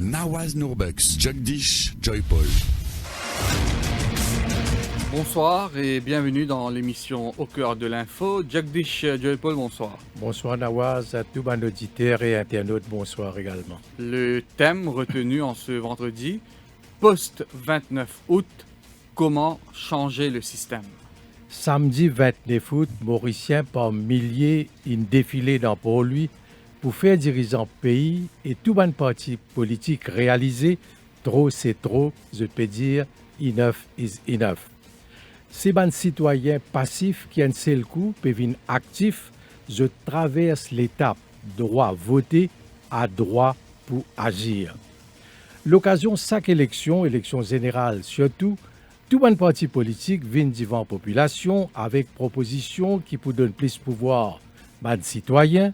Nawaz Nourbex, Jagdish Joypol. Bonsoir et bienvenue dans l'émission Au cœur de l'info. Jagdish Joypol, bonsoir. Bonsoir Nawaz, à tous les auditeurs et internautes, bonsoir également. Le thème retenu en ce vendredi, post-29 août, comment changer le système? Samedi 29 août, Mauriciens par milliers ont défilé dans Port-Louis pour faire dirigeant pays et tout les partis politiques réalisés, trop c'est trop, je peux dire, enough is enough. Ces citoyens passifs qui un seul coup peuvent actifs, je traverse l'étape droit voter à droit pour agir. L'occasion chaque élection générale surtout, tout un parti politique vient devant la population avec propositions qui pour donner plus de pouvoir aux citoyens,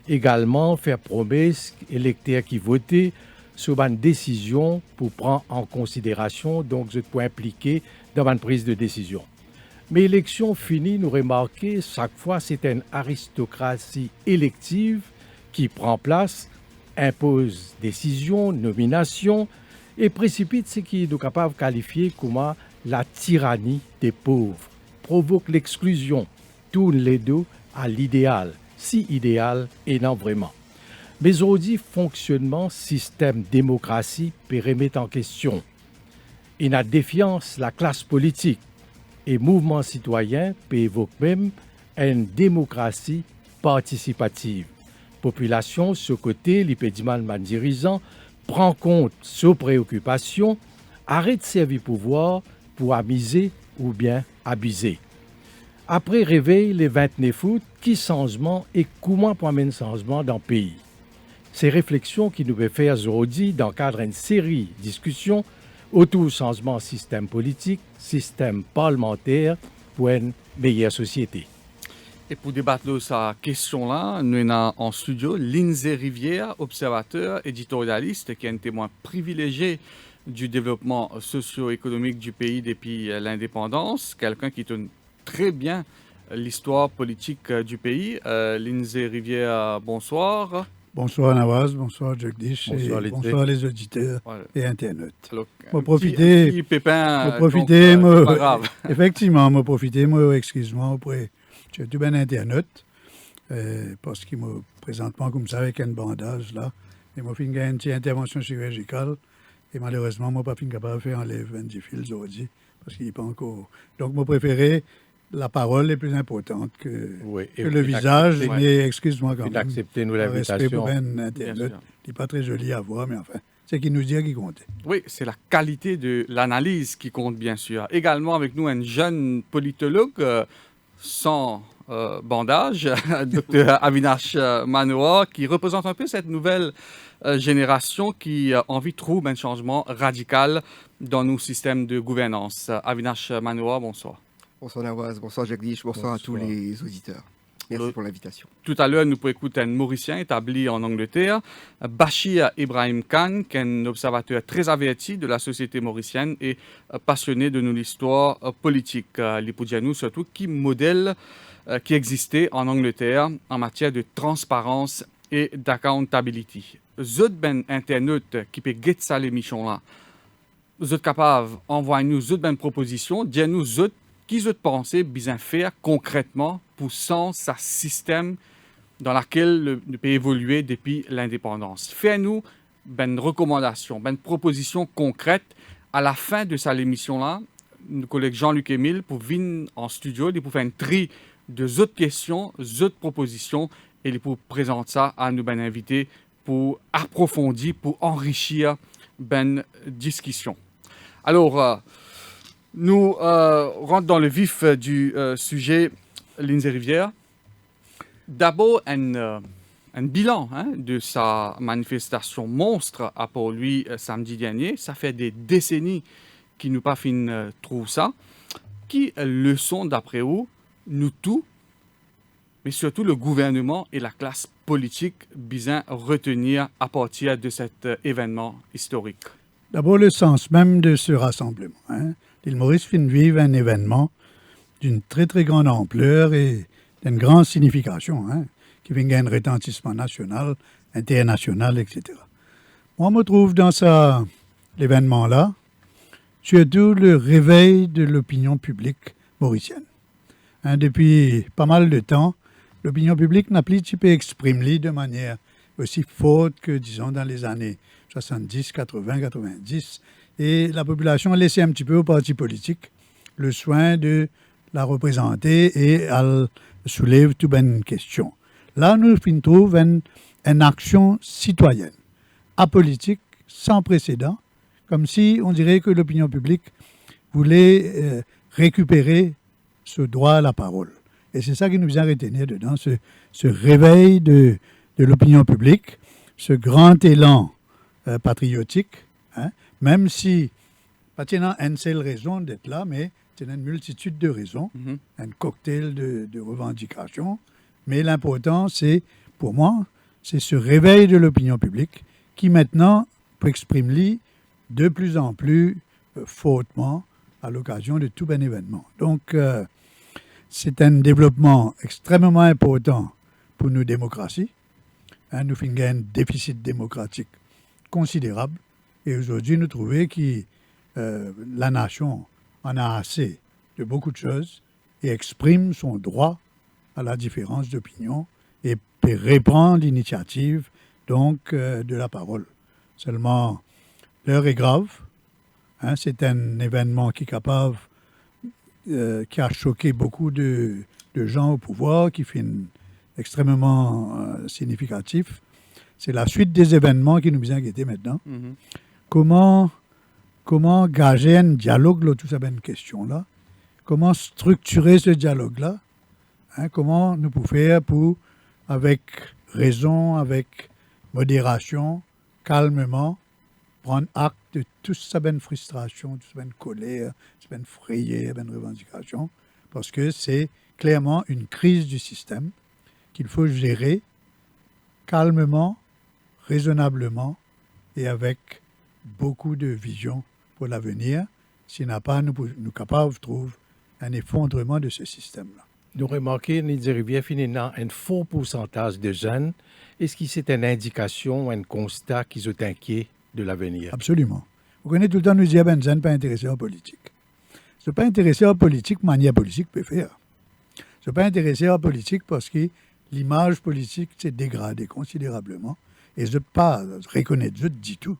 également faire promesse électeurs qui votent sur une décision pour prendre en considération, donc je peux impliquer dans une prise de décision. Mais l'élection finie, nous remarquons, chaque fois c'est une aristocratie élective qui prend place, impose décision, nomination et précipite ce qui est capable de qualifier comme la tyrannie des pauvres, provoque l'exclusion, tourne les dos à l'idéal, si idéal et non vraiment. Mais aujourd'hui, fonctionnement système démocratie peut remettre en question. Et la défiance, la classe politique et mouvement citoyen peut évoquer même une démocratie participative. Population, ce côté, l'hypédimal dirigeant, prend compte ses préoccupations, arrête de servir pouvoir pour amuser ou bien abuser. Après réveil, le 29 août, qui changement et comment pour amener changement dans le pays? Ces réflexions qui nous peuvent faire aujourd'hui dans le cadre d'une série de discussions autour du changement système politique, système parlementaire pour une meilleure société. Et pour débattre de cette question-là, nous avons en studio Lindsay Rivière, observateur, éditorialiste, qui est un témoin privilégié du développement socio-économique du pays depuis l'indépendance, quelqu'un qui tourne très bien l'histoire politique du pays. Lindsay Rivière, bonsoir. Bonsoir Nawaz, bonsoir Jagdish, bonsoir les auditeurs et internautes. Alors, profiter, effectivement, moi profiter, moi excuse-moi auprès de tout bien internaute parce qu'il m'a présentement comme ça avec un bandage là, et moi fait une petite intervention chirurgicale et malheureusement moi pas capable de faire enlever du fil aujourd'hui parce qu'il n'est pas encore. Donc moi préféré la parole est plus importante que le visage, mais excuse-moi quand même. D'accepter nous l'invitation. Respect pour un internaute, il n'est pas très joli à voir, mais enfin, c'est qu'il nous dit qui compte. Oui, c'est la qualité de l'analyse qui compte, bien sûr. Également avec nous, un jeune politologue sans bandage, Dr Avinash Manohar, qui représente un peu cette nouvelle génération qui a envie de trouver un changement radical dans nos systèmes de gouvernance. Avinash Manohar, bonsoir. Bonsoir Nawaz, bonsoir Jagdish, bonsoir à tous les auditeurs. Merci pour l'invitation. Tout à l'heure, nous pouvons écouter un Mauricien établi en Angleterre, Bachir Ibrahim Khan, qui est un observateur très averti de la société mauricienne et passionné de l'histoire politique. L'Ipoudianou, surtout, qui modèle qui existait en Angleterre en matière de transparence et d'accountability. Zot ben internaute qui peut guetter ça l'émission-là. Vous êtes capable d'envoyer nous zot ben propositions, dire-nous zot qui vous pensez bien faire concrètement pour sens à système dans lequel le pays évoluer depuis l'indépendance. Faites-nous une recommandation, une proposition concrète à la fin de cette émission-là. Notre collègue Jean-Luc Émile pour venir en studio, pour faire un tri de autres questions, d'autres propositions et pour présenter ça à nos invités pour approfondir, pour enrichir la discussion. Alors, nous rentrons dans le vif du sujet, Lindsay Rivière. D'abord, un bilan de sa manifestation monstre à Port-Louis samedi dernier. Ça fait des décennies qu'il nous pas fin trouve ça. Qui leçon d'après vous, nous tous, mais surtout le gouvernement et la classe politique, bien retenir à partir de cet événement historique? D'abord, le sens même de ce rassemblement. L'île Maurice fin de vivre un événement d'une très très grande ampleur et d'une grande signification, qui vient un retentissement national, international, etc. Moi, je me trouve dans l'événement-là, surtout le réveil de l'opinion publique mauricienne. Depuis pas mal de temps, l'opinion publique n'a plus pu exprimer de manière aussi forte que, disons, dans les années 70, 80, 90. Et la population a laissé un petit peu aux partis politiques le soin de la représenter et elle soulève toute une question. Là, nous trouvons une action citoyenne, apolitique, sans précédent, comme si on dirait que l'opinion publique voulait récupérer ce droit à la parole. Et c'est ça qui nous a retenir dedans, ce réveil de l'opinion publique, ce grand élan patriotique, même si, pas tenant une seule raison d'être là, mais tenant une multitude de raisons, un cocktail de revendications. Mais l'important, c'est, pour moi, c'est ce réveil de l'opinion publique qui maintenant peut exprimer de plus en plus fortement à l'occasion de tout un événement. Donc, c'est un développement extrêmement important pour nos démocraties. Nous avons un déficit démocratique considérable. Et aujourd'hui, nous trouvons que la nation en a assez de beaucoup de choses et exprime son droit à la différence d'opinion et peut reprendre l'initiative donc de la parole. Seulement, l'heure est grave. C'est un événement qui est capable, qui a choqué beaucoup de gens au pouvoir, qui fait extrêmement significatif. C'est la suite des événements qui nous inquiètent maintenant. Comment gager un dialogue, là, tout ça, une question-là? Comment structurer ce dialogue-là? Comment nous pouvons faire pour, avec raison, avec modération, calmement, prendre acte de toute cette frustration, toute cette colère, toute cette frayeur, cette revendication, parce que c'est clairement une crise du système qu'il faut gérer calmement, raisonnablement et avec beaucoup de vision pour l'avenir. S'il n'a pas, nous capables de trouver un effondrement de ce système-là. Nous remarquons, Lindsay Rivière, finalement, un fort pourcentage de jeunes. Est-ce que c'est une indication, un constat qu'ils sont inquiets de l'avenir? Absolument. Vous connaissez tout le temps nous dire que les jeunes ne sont pas intéressés en politique. Ils ne sont pas intéressés en politique, manière politique peut faire. Ils ne sont pas intéressés en politique parce que l'image politique s'est dégradée considérablement. Et je ne pas reconnaître, je dis tout,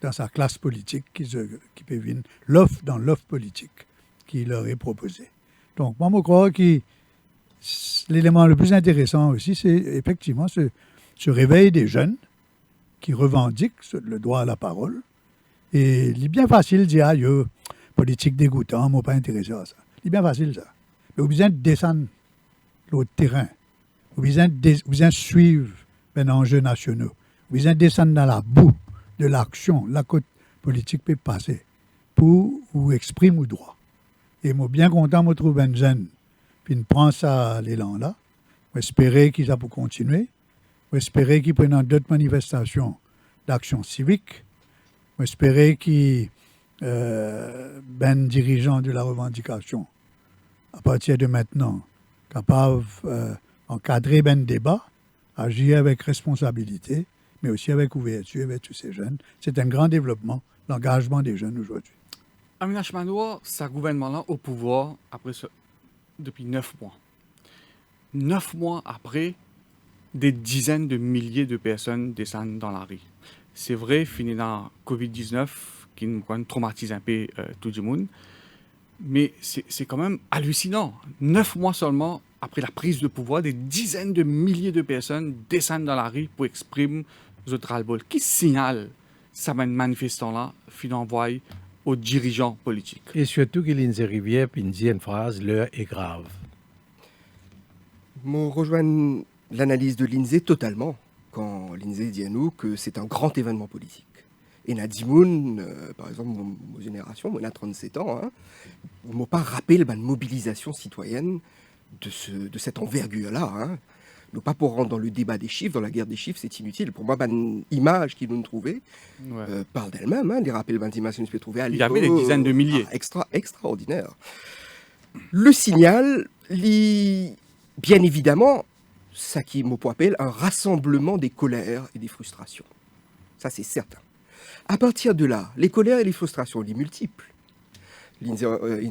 dans sa classe politique qui peut venir dans l'offre politique qui leur est proposée. Donc, moi, je crois que l'élément le plus intéressant aussi, c'est effectivement ce réveil des jeunes qui revendiquent le droit à la parole. Et il est bien facile de dire, politique dégoûtant, je ne suis pas intéressé à ça. Il est bien facile, ça. Mais vous avez besoin de descendre l'autre terrain. Vous avez besoin de suivre les enjeux nationaux. Vous avez besoin de descendre dans la boue de l'action, la côte politique peut passer pour vous exprimer au droit. Et je suis bien content de trouver un jeune qui prend ça l'élan-là. J'espère qu'il va pour continuer. J'espère qu'il prenne d'autres manifestations d'action civique. J'espère qu'il ben dirigeant de la revendication, à partir de maintenant, capable d'encadrer ben débat, agir avec responsabilité, mais aussi avec ouverture avec tous ces jeunes. C'est un grand développement, l'engagement des jeunes aujourd'hui. Amina Chmanoua, ce gouvernement-là au pouvoir depuis 9 mois. 9 mois après, des dizaines de milliers de personnes descendent dans la rue. C'est vrai, fini dans Covid-19, qui nous traumatise un peu tout le monde, mais c'est quand même hallucinant. 9 mois seulement après la prise de pouvoir, des dizaines de milliers de personnes descendent dans la rue pour exprimer notre ras-le-bol. Qui signale ça manifestant-là, envoie aux dirigeants politiques? Et surtout que Lindsay Rivière dit une phrase, l'heure est grave. Je rejoins l'analyse de Lindsay totalement, quand Lindsay dit à nous que c'est un grand événement politique. Et Nadimoun, par exemple, mon génération, moi, on a 37 ans, on ne m'a pas rappelé la mobilisation citoyenne de cette envergure-là. Non pas pour rentrer dans le débat des chiffres, dans la guerre des chiffres, c'est inutile. Pour moi, l'image qu'ils nous ont trouvée parle d'elle-même. Les rappels d'intimation que je peux trouver à l'époque. Il y avait des dizaines de milliers. Extraordinaire. Le signal, bien évidemment, ça qui m'appelle un rassemblement des colères et des frustrations. Ça, c'est certain. À partir de là, les colères et les frustrations, les multiples. Il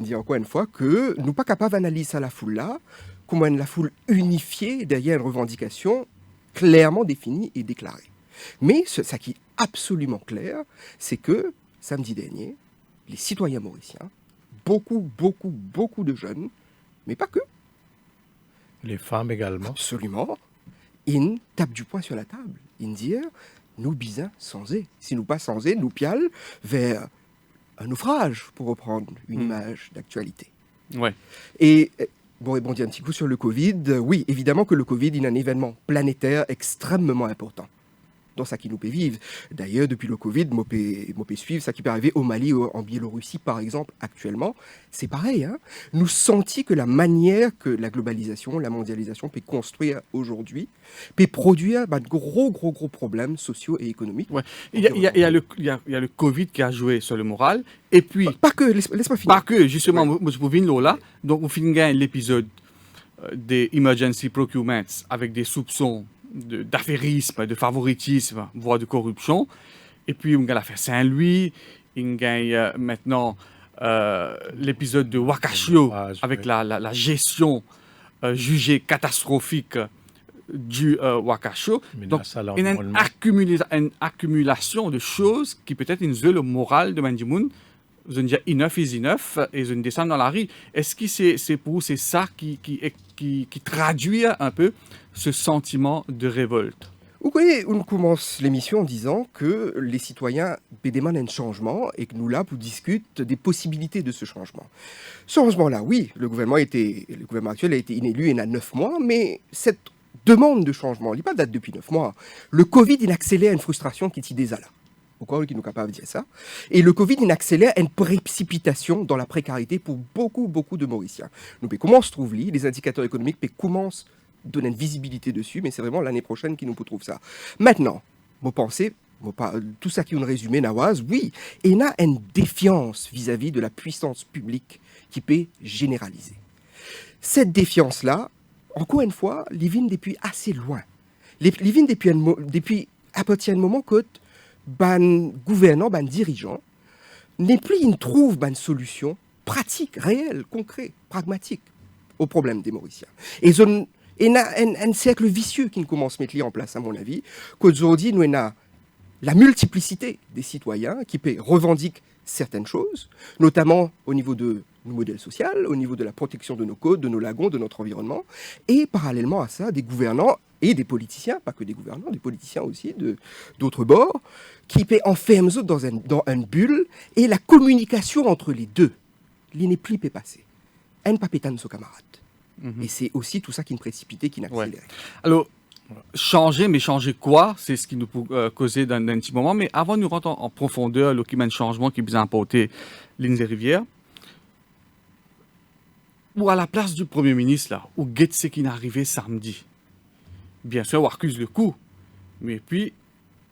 dit encore une fois que nous pas capables d'analyser la foule là, comment la foule unifiée derrière une revendication clairement définie et déclarée. Mais ce qui est absolument clair, c'est que samedi dernier, les citoyens mauriciens, beaucoup de jeunes, mais pas que, Les femmes également. absolument, ils tapent du poing sur la table. Ils disent, nous bisins sans eux. Si nous pas sans eux, nous pialent vers un naufrage, pour reprendre une image d'actualité. Ouais. Et bon, rebondir un petit coup sur le Covid. Oui, évidemment que le Covid est un événement planétaire extrêmement important dans ça qui nous peut vivre. D'ailleurs, depuis le Covid, moi peut suivre ça qui peut arriver au Mali ou en Biélorussie, par exemple, actuellement. C'est pareil. Hein? Nous sentis que la manière que la globalisation, la mondialisation peut construire aujourd'hui, peut produire de gros problèmes sociaux et économiques. Ouais. Il y a le Covid qui a joué sur le moral. Et puis, Pas que, laisse-moi finir. pas que, justement, je vous viens là. Donc, on finit l'épisode des emergency procurements avec des soupçons d'affairisme, de favoritisme, voire de corruption. Et puis, on a l'affaire Saint-Louis. On gagne maintenant l'épisode de Wakashio avec la gestion jugée catastrophique du Wakashio. Donc, il y a une accumulation de choses qui peut-être une le moral de Mandimoun. Je dis enough is enough et je descends dans la rue. Est-ce que c'est pour vous, c'est ça qui traduit un peu ce sentiment de révolte? Vous voyez, on commence l'émission en disant que les citoyens demandent un changement et que nous, là, pour discuter des possibilités de ce changement. Ce changement-là, oui, le gouvernement actuel a été inélu il y a 9 mois, mais cette demande de changement, il n'est pas date depuis 9 mois. Le Covid, il accélère une frustration qui est déjà là. Pourquoi qui nous capable de dire ça? Et le Covid, il accélère une précipitation dans la précarité pour beaucoup de Mauriciens. Nous, comment se trouve les indicateurs économiques commencent donner une visibilité dessus, mais c'est vraiment l'année prochaine qui nous trouve ça. Maintenant, vous pensez, tout ça qui est un résumé, Nawaz, oui, il y a une défiance vis-à-vis de la puissance publique qui peut généraliser. Cette défiance-là, encore une fois, les vient depuis assez loin. Les vient depuis à partir du moment que gouvernants, dirigeants, n'est plus ils trouvent une solution pratique, réelle, concrète, pragmatique au problème des Mauriciens. Et il y a un cercle vicieux qui commence à mettre en place, à mon avis, qu'aujourd'hui, nous avons la multiplicité des citoyens qui revendiquent certaines choses, notamment au niveau de nos modèles sociaux, au niveau de la protection de nos côtes, de nos lagons, de notre environnement, et parallèlement à ça, des gouvernants et des politiciens, pas que des gouvernants, des politiciens aussi, d'autres bords, qui enferment dans une bulle, et la communication entre les deux, il n'est plus passé. Un papétan de son camarade. Et c'est aussi tout ça qui nous précipitait, qui nous accéléré. Ouais. Alors, changer, mais changer quoi? C'est ce qui nous peut causer dans un petit moment. Mais avant de nous rentrer en profondeur, le climat de changement qui vous a apporté Lignes et Rivières, ou à la place du Premier ministre, là, où guette ce qui est arrivé samedi. Bien sûr, on accuse le coup, mais puis,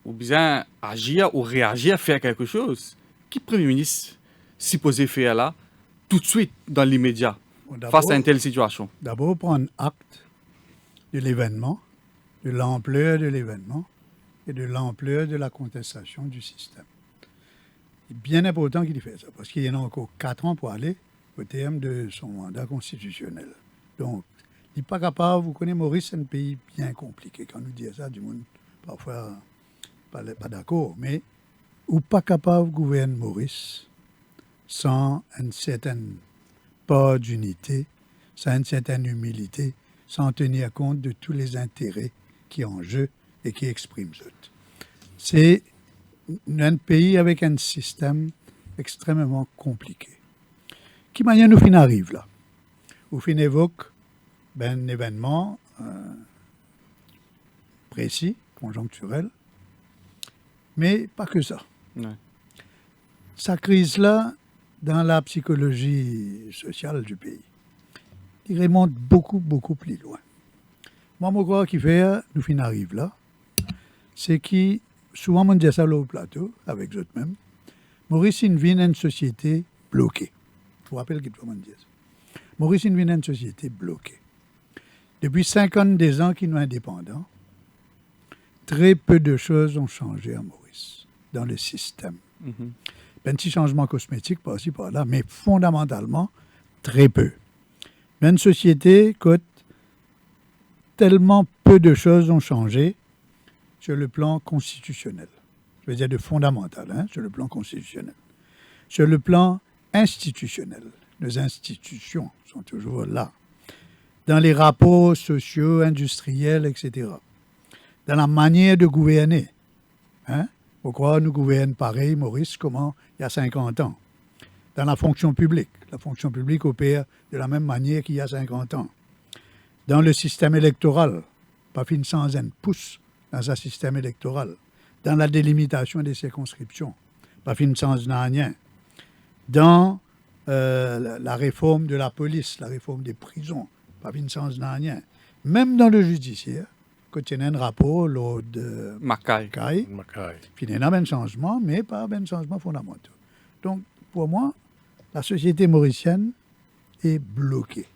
ou bien agir ou réagir, faire quelque chose. Qui Premier ministre supposé faire là, tout de suite, dans l'immédiat, face à une telle situation? D'abord, prendre acte de l'événement, de l'ampleur de l'événement et de l'ampleur de la contestation du système. C'est bien important qu'il fasse ça, parce qu'il y en a encore 4 ans pour aller au terme de son mandat constitutionnel. Donc, il n'est pas capable, vous connaissez Maurice, c'est un pays bien compliqué. Quand nous disons ça, du monde, parfois, pas d'accord, mais ou pas capable de gouverner Maurice sans une certaine part d'unité, sans une certaine humilité, sans tenir compte de tous les intérêts qui sont en jeu et qui expriment eux. C'est un pays avec un système extrêmement compliqué. Qui manière nous fin arrive là? Ou fin évoque un événement précis, conjoncturel, mais pas que ça. Ouais. Sa crise-là, dans la psychologie sociale du pays, il remonte beaucoup plus loin. Moi, je crois qu'il fait, nous fin arrive là, c'est qui, souvent on dit ça au plateau, avec eux mêmes, Maurice vit une société bloquée. Je vous rappelle qu'il faut dire ça. Maurice vit une société bloquée. Depuis 52 ans qu'il est indépendant, très peu de choses ont changé à Maurice. dans le système. Mhm. Un petit changement cosmétique par-ci, par-là, mais fondamentalement, très peu. Une société, écoute, tellement peu de choses ont changé sur le plan constitutionnel. Je veux dire de fondamental, hein, sur le plan constitutionnel. Sur le plan institutionnel, nos institutions sont toujours là. Dans les rapports sociaux, industriels, etc. Dans la manière de gouverner. Hein? Pourquoi nous gouvernons pareil, Maurice, comment il y a 50 ans? Dans la fonction publique. La fonction publique opère de la même manière qu'il y a 50 ans. Dans le système électoral, pas fin sans un pouce dans un système électoral. Dans la délimitation des circonscriptions, pas fin sans rien. Dans la réforme de la police, la réforme des prisons, pas fin sans rien. Même dans le judiciaire, quand il y a un rapport, lors de Mackay. Mackay. il y a un changement, mais pas un changement fondamental. Donc, pour moi, la société mauricienne est bloquée.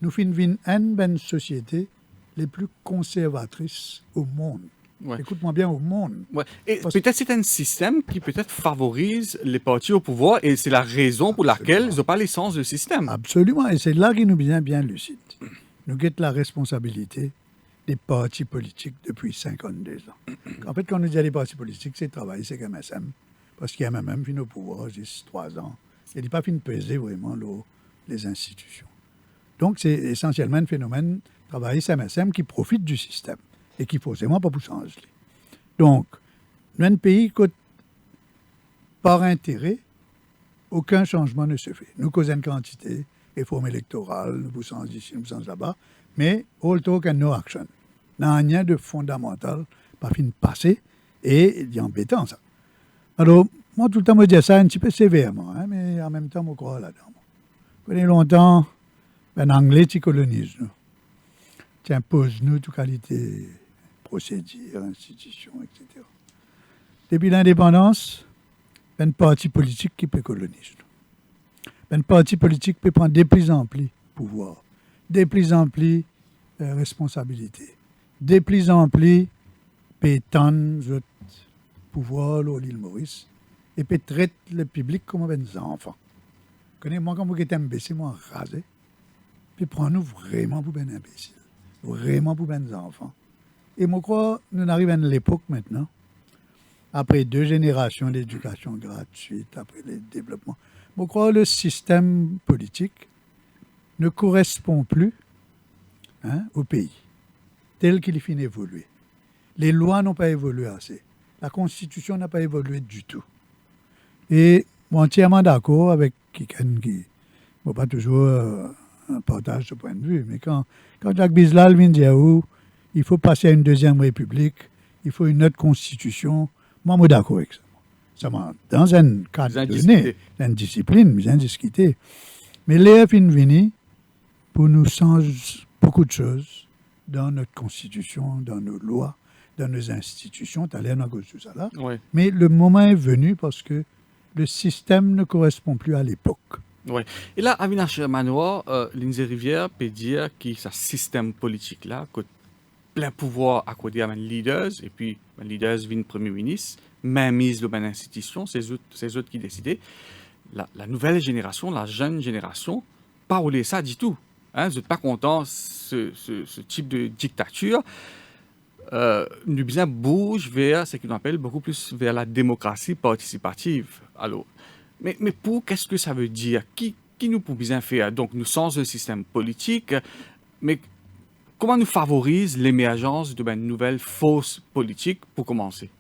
Nous finissons une société les plus conservatrices au monde. Ouais. Écoute-moi bien, au monde. Ouais. Et Parce- peut-être c'est un système qui peut-être favorise les partis au pouvoir et c'est la raison pour laquelle ils n'ont pas l'essence du système. Absolument, et c'est là qu'il nous vient bien lucide. Nous guette la responsabilité des partis politiques depuis 52 ans. En fait, quand nous disons les partis politiques, c'est travailler, c'est MSM. Parce qu'il y a même fini au pouvoir juste 3 ans. Il n'est pas fini de peser vraiment les institutions. Donc, c'est essentiellement un phénomène travailler, c'est MSM qui profite du système et qui forcément pas pour changer. Donc, notre pays, par intérêt, aucun changement ne se fait. Nous causons une quantité, réforme électorale, nous poussons ici, nous poussons là-bas, mais all talk and no action. Il n'y a rien de fondamental, pas fin de passer, et c'est embêtant ça. Alors, moi, tout le temps, je dis ça un petit peu sévèrement, hein, mais en même temps, je crois là-dedans. Je connais longtemps, un Anglais qui colonise nous, qui impose nous toute qualité, procédures, institutions, etc. Depuis l'indépendance, un parti politique qui peut coloniser nous. Un parti politique peut prendre de plus en plus pouvoir, de plus en plus responsabilité, de plus en plus peut tendre pouvoir à l'île Maurice et peut traiter le public comme des enfants. Connais-moi quand vous êtes imbécile, moi rasé, puis prends-nous vraiment pour des imbéciles, vraiment pour des enfants. Et moi, je crois nous arrivons à l'époque maintenant, après 2 générations d'éducation gratuite, après le développement. Je crois que le système politique ne correspond plus au pays, tel qu'il finit d'évoluer. Les lois n'ont pas évolué assez. La Constitution n'a pas évolué du tout. Et je suis entièrement d'accord avec quelqu'un qui ne pas toujours partage ce point de vue, mais quand Jacques Bislal vient dire il faut passer à une deuxième république, il faut une autre constitution, moi je suis d'accord avec ça. Dans un cadre donné, une discipline, bien discuté. Mais l'air est venu pour nous changer beaucoup de choses dans notre constitution, dans nos lois, dans nos institutions. Tu as l'air à cause de tout ça là. Ouais. Mais le moment est venu parce que le système ne correspond plus à l'époque. Ouais. Et là, Avinash Manoir, Lindsay Rivière peut dire que ce système politique-là, que plein pouvoir accordé à un leader, et puis un leader vient premier ministre, mainmise de l'institution, c'est eux qui décident. La nouvelle génération, la jeune génération, pas rouler ça du tout. Hein, vous n'êtes pas content de ce type de dictature. Nous bien bouge vers ce qu'on appelle beaucoup plus vers la démocratie participative. Alors, mais pour qu'est-ce que ça veut dire? Qui nous peut bien faire? Donc, nous sommes un système politique, mais comment nous favorise l'émergence de nouvelles fausses politiques pour commencer?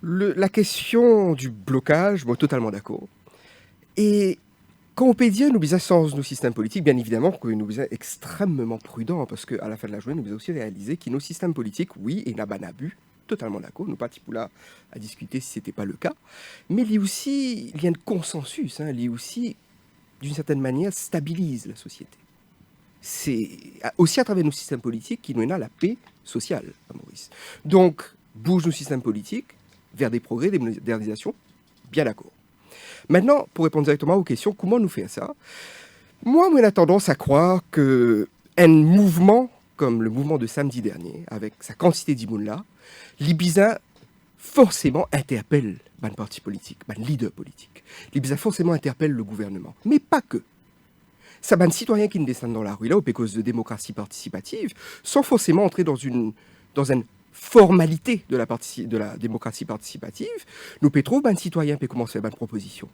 La question du blocage, moi, totalement d'accord. Et quand on peut dire nous sommes sans nos systèmes politiques, bien évidemment que nous sommes extrêmement prudents, parce qu'à la fin de la journée, nous avons aussi réalisé que nos systèmes politiques, oui, et n'a pas d'abus, totalement d'accord, nous pas là à discuter si ce n'était pas le cas, mais il y a aussi un consensus, il y a aussi, d'une certaine manière, stabilise la société. C'est aussi à travers nos systèmes politiques qu'il nous a la paix sociale à Maurice. Donc, bouge nos systèmes politiques vers des progrès, des modernisations, bien d'accord. Maintenant, pour répondre directement aux questions, comment nous faire ça? Moi, j'ai tendance à croire qu'un mouvement, comme le mouvement de samedi dernier, avec sa quantité d'immunes là, l'Ibiza forcément interpelle ban parti politique, ban leader politique. L'Ibisa forcément interpelle le gouvernement. Mais pas que. Ça ban citoyens qui ne descendent dans la rue là, au cause de démocratie participative, sans forcément entrer dans une formalité de la démocratie participative, nous pétrons ban citoyens peut commencer à ban proposition.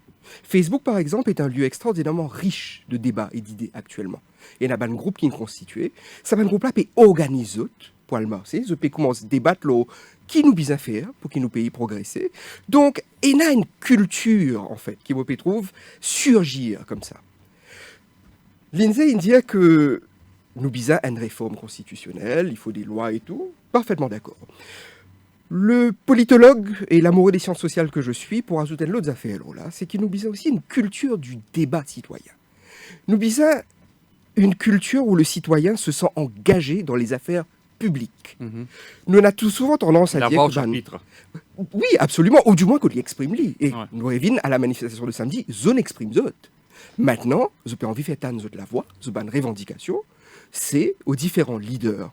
Facebook, par exemple, est un lieu extraordinairement riche de débats et d'idées actuellement. Il y a un groupe qui est constitué. Ça ban groupe là peut organiser pour le marché, je peux commencer à débattre là, qui nous besoin faire pour qu'il nous pays progresser. Donc, il y a une culture, en fait, qui peut trouve surgir comme ça. Lindsay, il dit que nous besoin une réforme constitutionnelle, il faut des lois et tout. Parfaitement d'accord. Le politologue et l'amoureux des sciences sociales que je suis, pour ajouter l'autre affaire là, c'est qu'il nous besoin aussi une culture du débat citoyen. Nous besoin une culture où le citoyen se sent engagé dans les affaires publiques. Nous avons tout souvent tendance à La dire voix au que chapitre. oui, absolument, ou du moins qu'on y exprime lui. Et Ouais. nous revenons à la manifestation de samedi, zone exprime zone. Maintenant, je peux envie de faire tanner la voix, je ban revendication, c'est aux différents leaders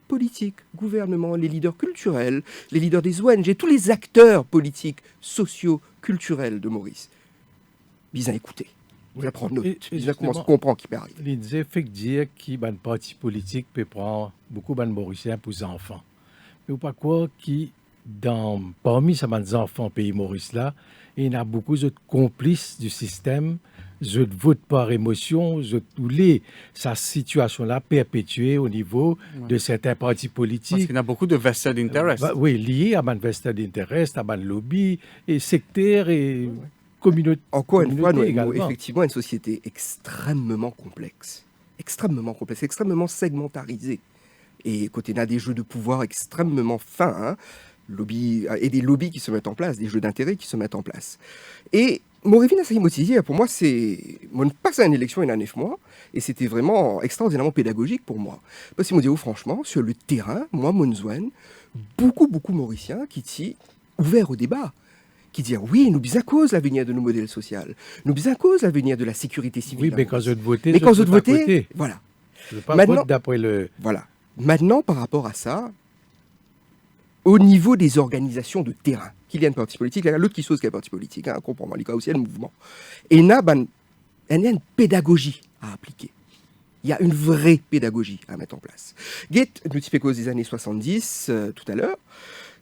politiques, gouvernements, les leaders culturels, les leaders des ONG, tous les acteurs politiques, sociaux, culturels de Maurice. Bien écouter, bien prendre note, Et bien commencer à justement, comprendre qui peut arriver. L'idée fait que dire qui ban parti politique peut prendre beaucoup de Mauriciens pour les enfants. Mais ou pas quoi qui parmi ces enfants pays Maurice là, il y a beaucoup d'autres complices du système. Je vote par émotion, je voulais sa situation là perpétuée au niveau de certains partis Parce politiques. qu'il y a beaucoup de vested interest. Oui, liés à vested interest, à lobby et sectaire et communauté. Encore une fois, nous communauté avons également. effectivement une société extrêmement complexe, extrêmement segmentarisée. Et côté là, des jeux de pouvoir extrêmement fins, hein, et des lobbies qui se mettent en place, des jeux d'intérêt qui se mettent en place. Et Morevine Assaï-Motizier, pour moi, c'est. Moi, je passe à une élection il y a 9 mois, et c'était vraiment extraordinairement pédagogique pour moi. Parce que, moi, franchement, sur le terrain, moi, Monzouane, beaucoup Mauriciens qui sont ouverts au débat, qui disent oui, nous bisons à cause l'avenir de nos modèles sociaux, nous bisons à cause l'avenir de la sécurité civile. Oui, mais quand je votais, mais quand je vote à votais, côté. voilà. Je ne pas Maintenant- vote d'après le. Voilà. Maintenant, par rapport à ça, au niveau des organisations de terrain, qu'il y a un parti politique, là, l'autre qui chose qu'il y a un parti politique, hein, comprends-moi, il y a aussi un mouvement. Et il y a une pédagogie à appliquer. Il y a une vraie pédagogie à mettre en place. Get, nous typons cause des années 70, tout à l'heure,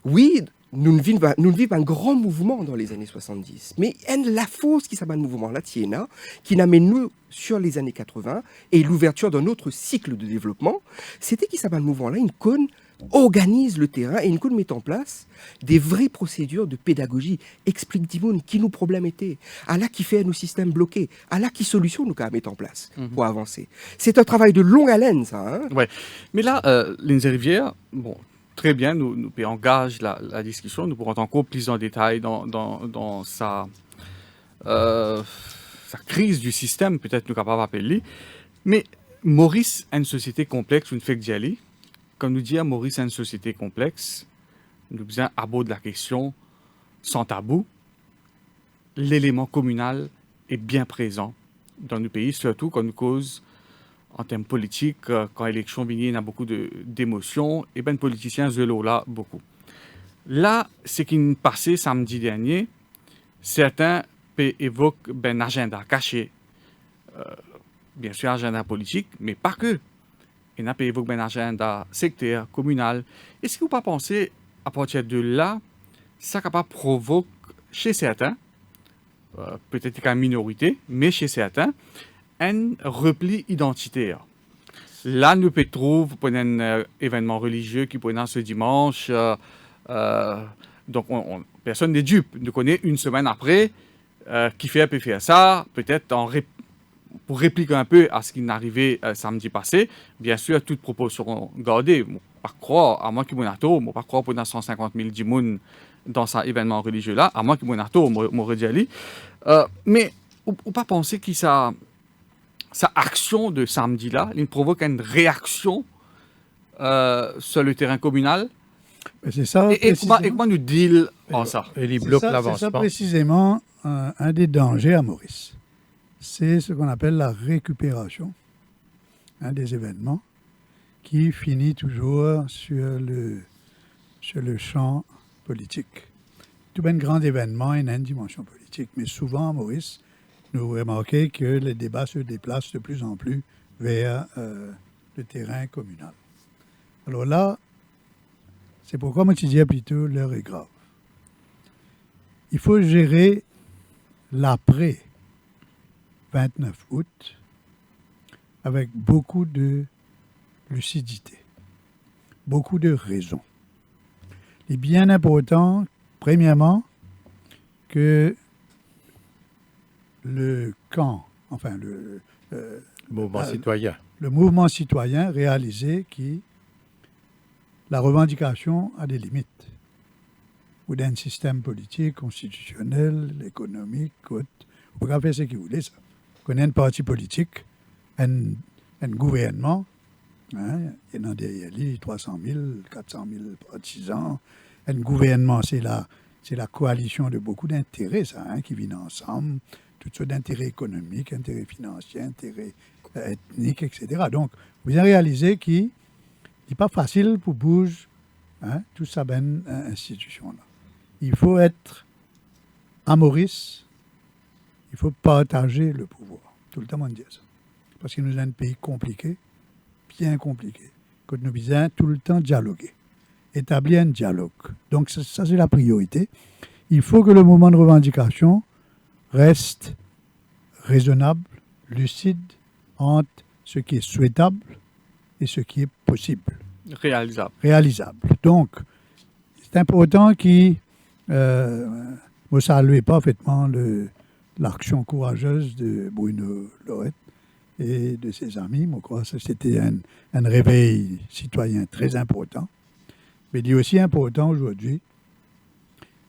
oui, nous vivons un grand mouvement dans les années 70. Mais la force qui s'appelle le mouvement là, qui n'amène nous sur les années 80 et l'ouverture d'un autre cycle de développement, c'était qui s'appelle le mouvement là, une cône organise le terrain et une cône met en place des vraies procédures de pédagogie, explique Dimoun qui nos problèmes étaient, à là qui fait nos systèmes bloqués, à là qui solution nous qu'à mettre en place pour avancer. C'est un travail de longue haleine ça. Hein? Ouais. Mais là, Lindsay Rivière, bon, très bien, nous engage la discussion, nous pourrons encore plus en détail dans sa crise du système, peut-être nous capables d'appeler. Mais Maurice a une société complexe, une fait d'y aller. Comme nous dit, Maurice a une société complexe. Nous besoin aborder la question sans tabou. L'élément communal est bien présent dans nos pays, surtout quand nous cause en termes politiques, quand l'élection vient, il y a beaucoup d'émotions, et bien les politiciens, là, beaucoup. Là, ce qui est passé samedi dernier, certains évoquent un agenda caché, bien sûr, agenda politique, mais pas que. Il y en a qui évoquent un agenda sectaire, communal. Est-ce que vous ne pas penser, à partir de là, ça capable provoque chez certains, peut-être qu'en minorité, mais chez certains, un repli identitaire. Là, nous peut trouver pour un événement religieux qui peut être ce dimanche. Donc, personne n'est dupe. Nous connaissons une semaine après qui peut faire ça, peut-être pour répliquer un peu à ce qui est arrivé samedi passé. Bien sûr, toutes proportions seront gardées. Je ne pas croire, à moins qu'il y ait un taux, je ne pas croire pour 150 000 dimoun dans cet événement religieux-là, à moins qu'il y ait un taux, je dit. Mais on ne pas penser que sa action de samedi-là, il provoque une réaction sur le terrain communal. Mais c'est ça. Et comment nous deal en ça? Et les C'est blocs ça, c'est ça l'avancement. précisément un des dangers à Maurice. C'est ce qu'on appelle la récupération des événements qui finit toujours sur le champ politique. Tout un grand événement a une dimension politique, mais souvent, Maurice, nous remarquons que les débats se déplacent de plus en plus vers le terrain communal. Alors là, c'est pourquoi moi je disais plutôt l'heure est grave. Il faut gérer l'après 29 août avec beaucoup de lucidité, beaucoup de raison. Il est bien important, premièrement, que le camp, enfin le Mouvement citoyen. le mouvement citoyen réalisait que la revendication a des limites. Ou d'un système politique, constitutionnel, économique, on peut pas faire ce qu'il voulait, ça. Qu'on ait un parti politique, un gouvernement, hein, il y en a derrière lui 300 000, 400 000 partisans. Un gouvernement, c'est la coalition de beaucoup d'intérêts, ça, hein, qui viennent ensemble, toutes sortes d'intérêts économiques, intérêts financiers, intérêts ethniques, etc. Donc, vous avez réalisé qu'il n'est pas facile pour bouger, hein, toute sa bonne institution-là. Il faut être à Maurice, il faut partager le pouvoir. Tout le temps, on dit ça. Parce que nous sommes un pays compliqué, bien compliqué, que nous devons tout le temps dialoguer, établir un dialogue. Donc, ça c'est la priorité. Il faut que le mouvement de revendication reste raisonnable, lucide, entre ce qui est souhaitable et ce qui est possible. Réalisable. Donc, c'est important qu'il ne salue parfaitement l'action courageuse de Bruno Lorette et de ses amis. Je crois que c'était un réveil citoyen très important. Mais il est aussi important aujourd'hui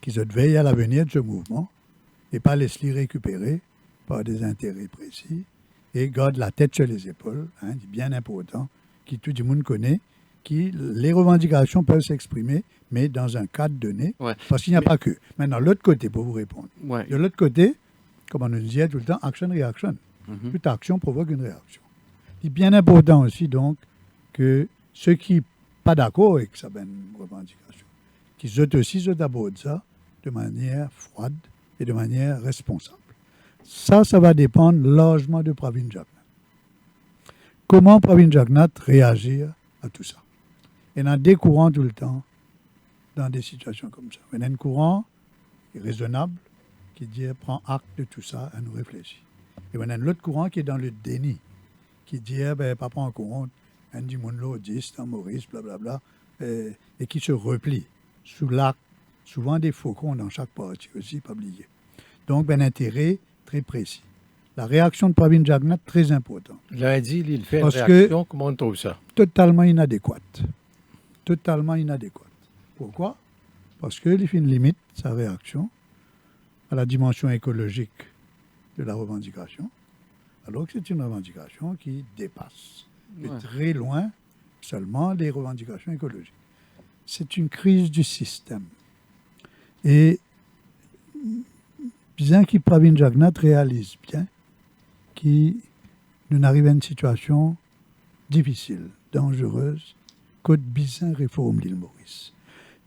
qu'ils se veillent à l'avenir de ce mouvement et pas laisser récupérer par des intérêts précis et garde la tête sur les épaules. Hein, c'est bien important, que tout le monde connaît, que les revendications peuvent s'exprimer, mais dans un cadre donné, Ouais. parce qu'il n'y a pas que. Maintenant, l'autre côté, pour vous répondre. Ouais. De l'autre côté, comme on nous disait tout le temps, action-réaction. Mhm. Toute action provoque une réaction. Il est bien important aussi, donc, que ceux qui ne sont pas d'accord avec sa revendication, qu'ils aussi abordent ça de manière froide et de manière responsable. Ça va dépendre largement de Pravin Jagnat. Comment Pravin Jagnat réagir à tout ça? Il y a des courants tout le temps dans des situations comme ça. Il y a un courant qui est raisonnable, qui dit prend acte de tout ça et nous réfléchit. Et il y a un autre courant qui est dans le déni, qui dit pas prendre en compte un du monde l'audiste, un Maurice, blablabla, et qui se replie sous l'acte, souvent des faucons dans chaque parti aussi, pas oublier. Donc, un intérêt très précis. La réaction de Pravin Jagnat, très importante. Lundi, il fait Parce une que- réaction. Comment on trouve ça? Totalement inadéquate. Totalement inadéquate. Pourquoi? Parce qu'il fait une limite, sa réaction, à la dimension écologique de la revendication, alors que c'est une revendication qui dépasse de Ouais. très loin seulement les revendications écologiques. C'est une crise du système. Et bien que Pravin Jagnat réalise bien nous arrive à une situation difficile, dangereuse, côte bizarre réforme l'île Maurice.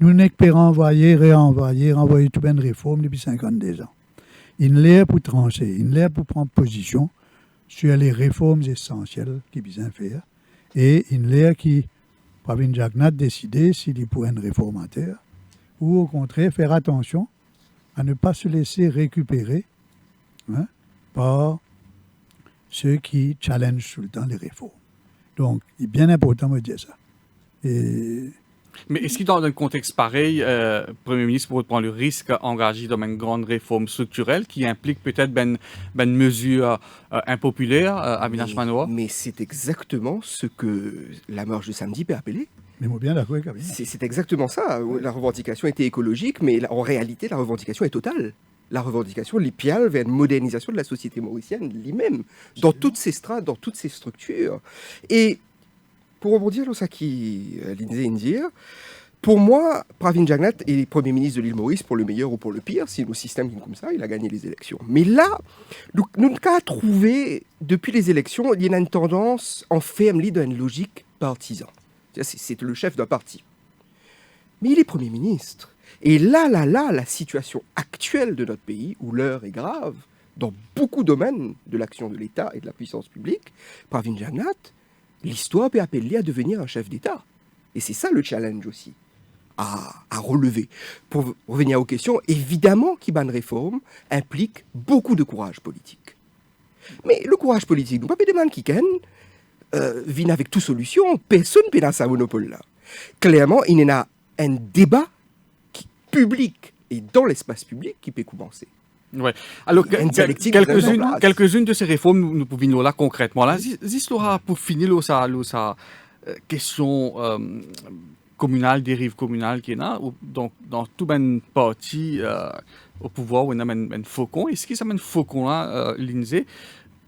Nous n'espérons envoyer, renvoyer tout bien de réforme depuis 52 ans. Il l'air pour trancher, il l'air pour prendre position sur les réformes essentielles qu'il besoin faire. Et il l'air qui, Pravin Jagnat, décider s'il est pour un réformateur ou au contraire faire attention à ne pas se laisser récupérer, hein, par ceux qui challengent tout le temps les réformes. Donc, il est bien important de dire ça. Et Mais est-ce que dans un contexte pareil, le Premier ministre pourrait prendre le risque d'engager dans une grande réforme structurelle qui implique peut-être une mesure impopulaire, aménagement noir? Mais c'est exactement ce que la marche de samedi peut appeler. mais moi bien d'accord avec Kabila. C'est exactement ça. La revendication était écologique, mais en réalité, la revendication est totale. La revendication, l'IPIAL, vers une modernisation de la société mauricienne lui-même, dans toutes ses strates, dans toutes ses structures. Et pour rebondir sur ce qui dire, pour moi, Pravin Jagnat est Premier ministre de l'île Maurice pour le meilleur ou pour le pire. Si nos systèmes sont comme ça, il a gagné les élections. Mais là, nous avons trouvé, depuis les élections, il y a une tendance en ferme dans une logique partisan. C'est le chef d'un parti. Mais il est Premier ministre. Et là, la situation actuelle de notre pays, où l'heure est grave, dans beaucoup de domaines de l'action de l'État et de la puissance publique, Pravin Jagnnath, l'histoire peut appeler à devenir un chef d'État. Et c'est ça le challenge aussi, à relever. Pour revenir aux questions, évidemment qu'Iban Réforme implique beaucoup de courage politique. Mais le courage politique, nous ne pouvons pas demander qui vient avec toute solution. Personne ne peut dans sa monopole là. Clairement, il y a un débat public et dans l'espace public qui peut commencer. Ouais. Alors, Une dialectique vraiment place. quelques-unes de ces réformes, nous pouvons nous là concrètement. Là, l'histoire pour finir, sa question communale, dérive communale qui est là, donc dans tout ben parti au pouvoir, on a un faucon. Est-ce que ça mène faucon là, l'INSEE,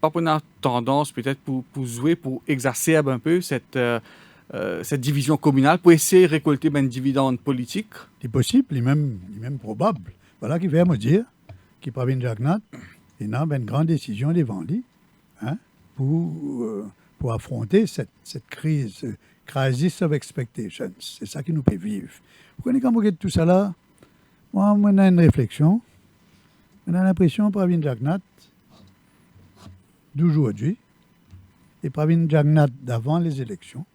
pas pour une tendance peut-être pour jouer, pour exacerber un peu cette division communale, pour essayer de récolter un dividende politique? C'est possible, il est même probable. Voilà qui vient me dire qu'il Pravin Jagnnath, il a une grande décision devant lui pour affronter cette crise, crisis of expectations. C'est ça qui nous fait vivre. Vous connaissez quand vous regardez tout ça là, moi, on a une réflexion. On a l'impression que Pravin Jagnnath d'aujourd'hui et Pravin Jagnnath d'avant les élections,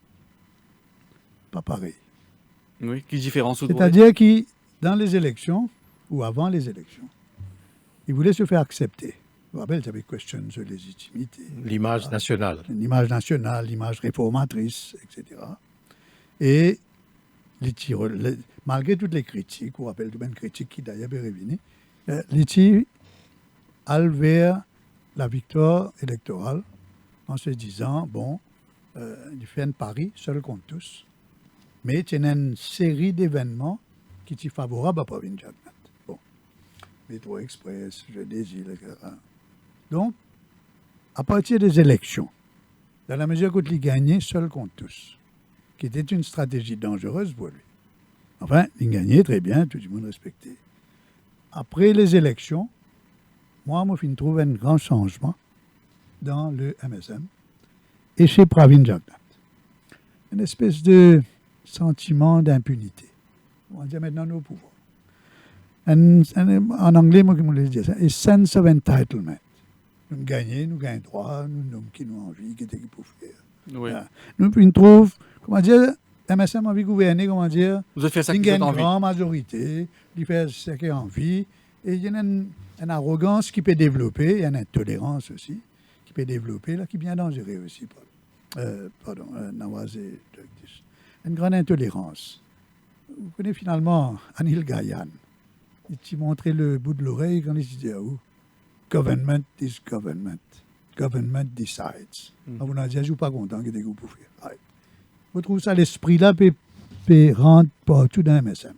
pas pareil. Oui, quelle différence? C'est-à-dire que dans les élections, ou avant les élections, il voulait se faire accepter. Je me rappelle, il y avait question de légitimité. L'image nationale. L'image nationale, l'image réformatrice, etc. Et malgré toutes les critiques, on rappelle de même critiques qui d'ailleurs est revenue, Liti allait vers la victoire électorale en se disant, bon, il fait un pari seul contre tous, mais il y a une série d'événements qui sont favorables à Pravin Jagnnath. Bon, Métro Express, Je désire, etc. Donc, à partir des élections, dans la mesure où il gagnait seul contre tous, qui était une stratégie dangereuse pour lui. Enfin, il gagnait très bien, tout le monde respectait. Après les élections, moi, je trouve un grand changement dans le MSM et chez Pravin Jagnnath. Une espèce de sentiment d'impunité. On va dire maintenant nous au pouvoir. En anglais, moi, je me dire ça, a sense of entitlement. Nous gagnons droit, nous sommes qui nous envie, qui pour faire. Oui. Nous trouvons, comment dire, MSM a envie de gouverner, comment dire, Vous avez fait ça il qui y a vous une envie. grande majorité, il fait ce qu'il a envie, et il y a une arrogance qui peut développer, il y a une intolérance aussi, qui peut développer, là, qui est bien dangereuse aussi. Nawaz et Jagdish. Une grande intolérance. Vous connaissez finalement Anil Gayan. Il montrait le bout de l'oreille quand il disait government is government. Government decides. Vous n'avez dit, je ne suis pas content que vous pouvez faire. Vous trouvez ça, l'esprit-là peut rentrer partout dans MSM.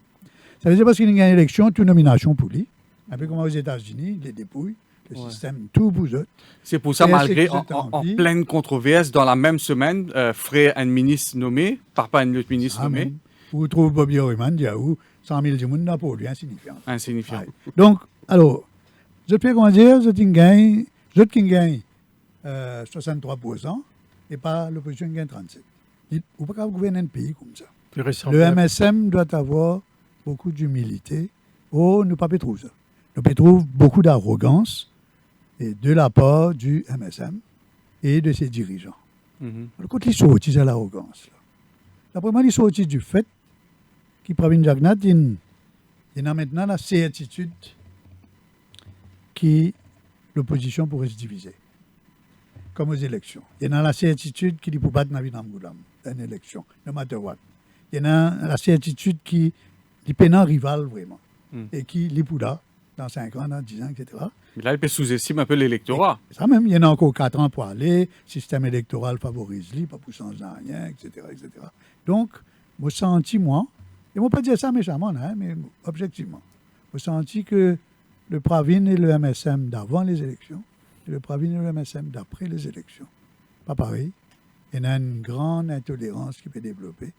Ça veut dire parce qu'il y a une élection, toute nomination pour lui. Un peu comme aux États-Unis, les dépouilles, le système, tout vous autres. C'est pour ça, Et malgré est-ce que vous êtes en envie? pleine controverse, dans la même semaine, Frey, un ministre nommé, pas un autre ministre nommé, Vous trouvez Bobby Horiman, il y a 100 000 du monde pour lui, insignifiant. insignifiant. Donc, alors, je peux comment dire, je gagne 63% et pas l'opposition qui gagne 37%. Vous ne pouvez pas gouverner un pays comme ça. Le MSM doit avoir beaucoup d'humilité. Oh, nous ne pouvons pas trouver ça. Nous pouvons trouver beaucoup d'arrogance et de la part du MSM et de ses dirigeants. Alors, quand ils sortent de l'arrogance, d'après moi, ils sortent du fait que Pravin Jagnnath, il a maintenant la certitude que l'opposition pourrait se diviser, comme aux élections. Il y a la certitude qu'il ne peut pas battre dans une élection, no matter what. Il y a la certitude qu'il peut un rival vraiment, et qu'il est pour là, dans 5 ans, dans 10 ans, etc. Mais là, il peut sous-estimer un peu l'électorat. Ça même, il y en a encore 4 ans pour aller, le système électoral favorise lui, pas pour changer rien, etc., etc. Donc, je senti, moi, et je ne vais pas dire ça méchamment, mais objectivement, je senti que le Pravin et le MSM d'avant les élections, et le Pravin et le MSM d'après les élections, pas pareil. Il y a une grande intolérance qui peut développer.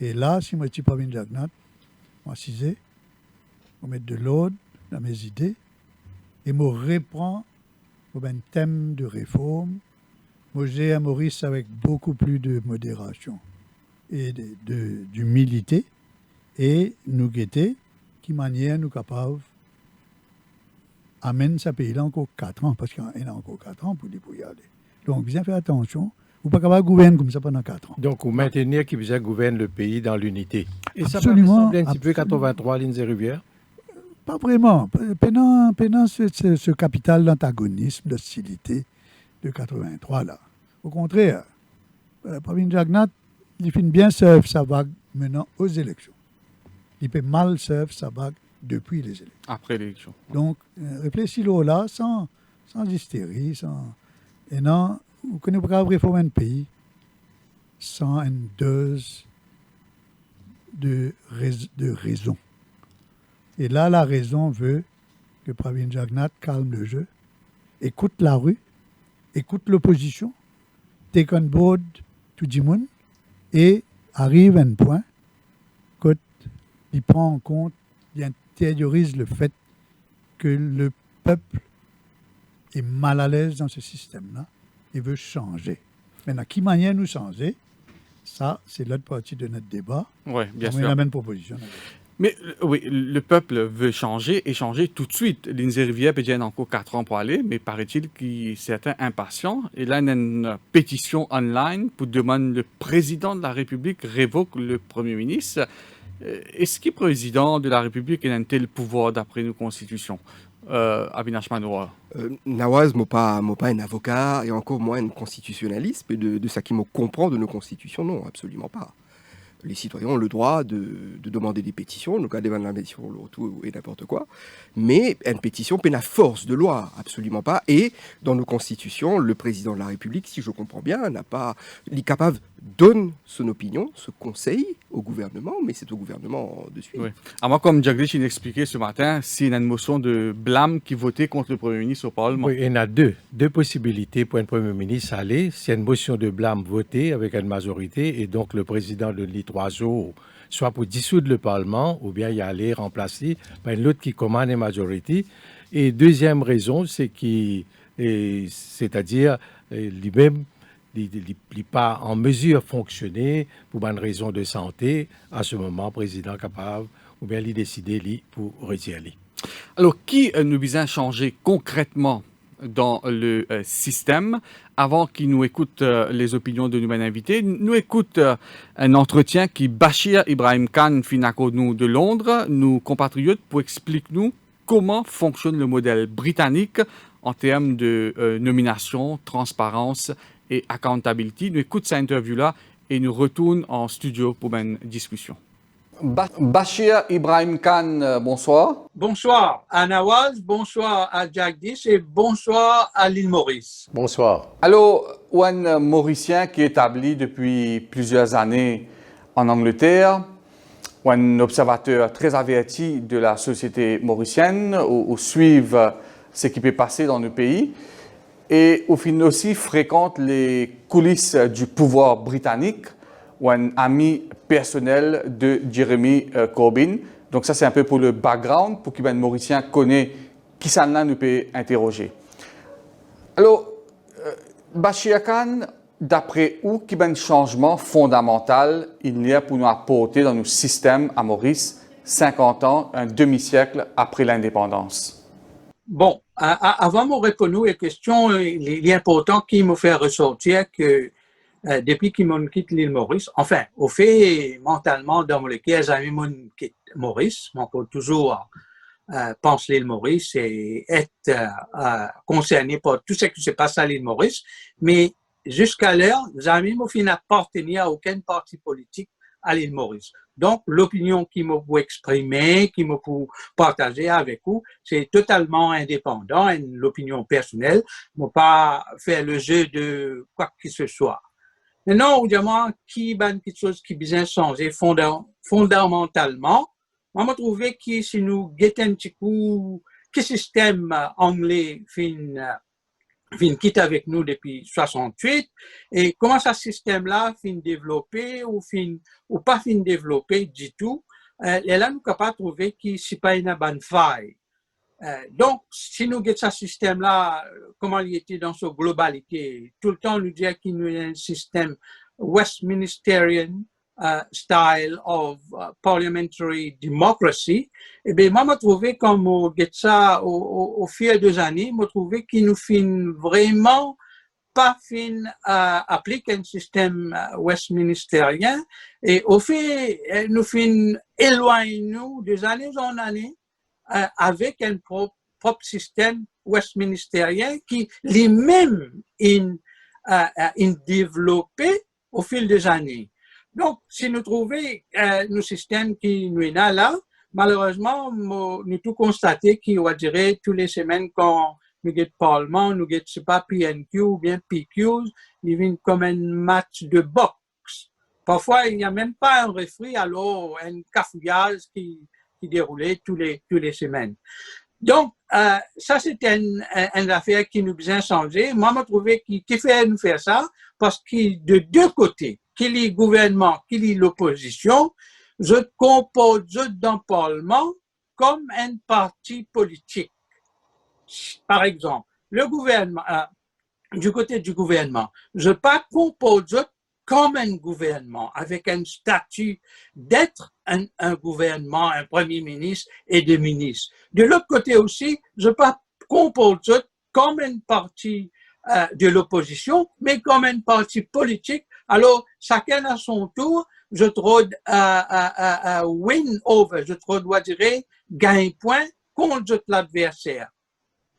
Et là, si moi, je suis Pravin Jagnnath, moi, je vais mettre de l'ordre dans mes idées, et me reprend pour un thème de réforme. Moi, j'ai à Maurice avec beaucoup plus de modération et d'humilité, et nous guetter qui manière nous capables amène ce pays-là encore 4 ans, parce qu'il y a encore 4 ans pour y aller. Donc, bien faire attention. Vous ne pouvez pas gouverner comme ça pendant 4 ans. Donc, vous maintenir qui besoin gouverne le pays dans l'unité. Et Absolument, ça peut sembler un petit peu 83 lignes et rivières. Pas vraiment. Pendant ce capital d'antagonisme, d'hostilité de 83, là. Au contraire, Pravin Jagnnath, il finit bien surfer sa vague maintenant aux élections. Il peut mal surfer sa vague depuis les élections. Après l'élection. Donc, réfléchissez-le là sans hystérie, et non, vous ne connaissez pas réformer un pays sans une dose de raison. Et là, la raison veut que Pravin Jagnnath calme le jeu, écoute la rue, écoute l'opposition, take on board tout le monde et arrive à un point qu'il prend en compte, il intériorise le fait que le peuple est mal à l'aise dans ce système-là et veut changer. Maintenant, qui manière nous changer, ça, c'est l'autre partie de notre débat. Oui, bien On sûr. met la même proposition. Mais oui, le peuple veut changer et changer tout de suite. Lindsay Rivière peut dire encore 4 ans pour aller, mais paraît-il qu'il certains impatients. Et là, il y a une pétition online pour demander le président de la République révoque le Premier ministre. Est-ce que le président de la République a un tel pouvoir d'après nos constitutions? Avinash Manoa. Nawaz, moi pas un avocat et encore moins un constitutionnaliste, mais de ça qui me comprend de nos constitutions, non, absolument pas. Les citoyens ont le droit de demander des pétitions, le cas des la pétition, tout et n'importe quoi, mais une pétition peine à force de loi, absolument pas. Et dans nos constitutions, le président de la République, si je comprends bien, il est capable donne son opinion, ce conseil au gouvernement, mais c'est au gouvernement de suivre. Oui. À moi, comme Jagdish il expliquait ce matin, c'est une motion de blâme qui votait contre le Premier ministre au Parlement. Oui, il y en a deux possibilités pour un Premier ministre aller. C'est une motion de blâme votée avec une majorité et donc le président de lit 3 jours, soit pour dissoudre le Parlement ou bien y aller remplacer par une autre qui commande une majorité. Et deuxième raison, c'est-à-dire lui-même, il n'est pas en mesure de fonctionner pour une raison de santé, à ce moment, président capable, ou bien il décider pour retirer. Alors, qui nous vient changer concrètement dans le système avant qu'il nous écoute les opinions de nos invités? Nous écoute un entretien qui Bashir Ibrahim Khan Finako nous de Londres, nos compatriotes, pour expliquer nous comment fonctionne le modèle britannique en termes de nomination, transparence et accountability. Nous écoutons cette interview-là et nous retournons en studio pour une discussion. Bashir Ibrahim Khan, bonsoir. Bonsoir à Nawaz, bonsoir à Jagdish et bonsoir à l'île Maurice. Bonsoir. Alors, un Mauricien qui est établi depuis plusieurs années en Angleterre, un observateur très averti de la société mauricienne, où suivre ce qui peut passer dans le pays, et au final aussi fréquente les coulisses du pouvoir britannique, ou un ami personnel de Jeremy Corbyn. Donc ça, c'est un peu pour le background, pour qu'un Mauricien connaisse qui ça nous peut interroger. Alors, Bashir Khan, d'après où, quel changement fondamental il y a pour nous apporter dans nos systèmes à Maurice, 50 ans, un demi-siècle après l'indépendance? Bon, avant de répondre à la question, il est important qu'il me fait ressortir que depuis qu'il m'a quitté l'île Maurice, enfin, au fait, mentalement, dans le cas, j'ai quitté Maurice, on peut toujours penser l'île Maurice et être concerné par tout ce qui se passe à l'île Maurice, mais jusqu'à l'heure, jamais je n'appartenir à aucun parti politique à l'île Maurice. Donc, l'opinion qui me peut exprimer, qui me peut partager avec vous, c'est totalement indépendant, l'opinion personnelle, ne pas faire le jeu de quoi que ce soit. Maintenant, évidemment, qui a quelque chose qui besoin changer fondamentalement, on m'a trouvé que si nous guettons un petit coup, que système anglais fin quitte avec nous depuis 68 et comment ce système-là fin développé ou pas fin développé du tout, et là nous sommes capables de trouver que c'est pas une bonne faille. Donc, si nous regardons ce système-là, comment il était dans sa globalité, tout le temps nous dit qu'il y a un système Westminstérian, style of parliamentary democracy, eh bien, moi, je trouvé comme au ça au fil des années, je trouvé qu'il nous fin vraiment pas fin appliquer un système westminsterien et au fait, nous fin éloignons des années en années avec un propre système westminsterien qui lui-même est développé au fil des années. Donc, si nous trouvons nos systèmes qui nous est là, malheureusement, nous tout constaté qu'il va dire tous les semaines quand nous avons le Parlement, nous avons, je sais pas, PNQ ou bien PQs, ils viennent comme un match de boxe. Parfois, il n'y a même pas un référé, alors un cafouillage qui déroulait tous les semaines. Donc, ça, c'était une affaire qui nous besoin changer. Moi, je trouvais qu'il fait nous faire ça parce que de deux côtés, qu'il y ait le gouvernement, qu'il y ait l'opposition, je compose dans le Parlement comme un parti politique. Par exemple, le gouvernement, du côté du gouvernement, je pas compose comme un gouvernement avec un statut d'être un gouvernement, un premier ministre et des ministres. De l'autre côté aussi, je pas compose comme un parti de l'opposition, mais comme un parti politique. Alors, chacun à son tour, je trouve win over, je dois dire gagne point contre l'adversaire.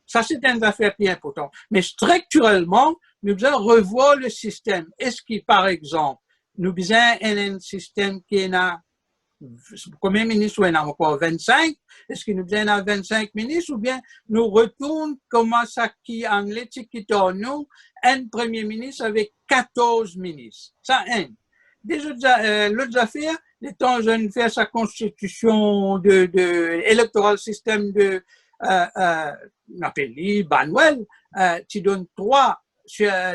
Ça, c'est une affaire qui est importante. Mais structurellement, nous devons revoir le système. Est-ce que, par exemple, nous devons un système qui est combien de ministres on a encore 25? Est-ce que nous devons 25 ministres ou bien nous retournons comment ça qui en anglais qui nous un premier ministre avec 14 ministres? Ça, un. L'autre affaire, les temps jeunes faire sa constitution électoral système de on appelle Banwell, qui donne 3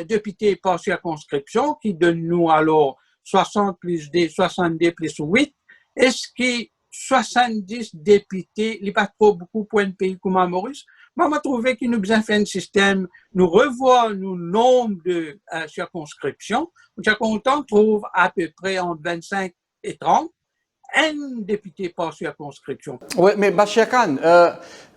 députés par circonscription, qui donne nous alors 60 plus des 70 plus 8. Est-ce que 70 députés, il n'y a pas trop beaucoup pour un pays comme Maurice? Moi, je trouvé qu'il nous besoin faire un système, nous revoir le nombre de circonscriptions. Chaque canton trouve à peu près entre 25 et 30. Un député par circonscription. Oui, mais Bashir Khan,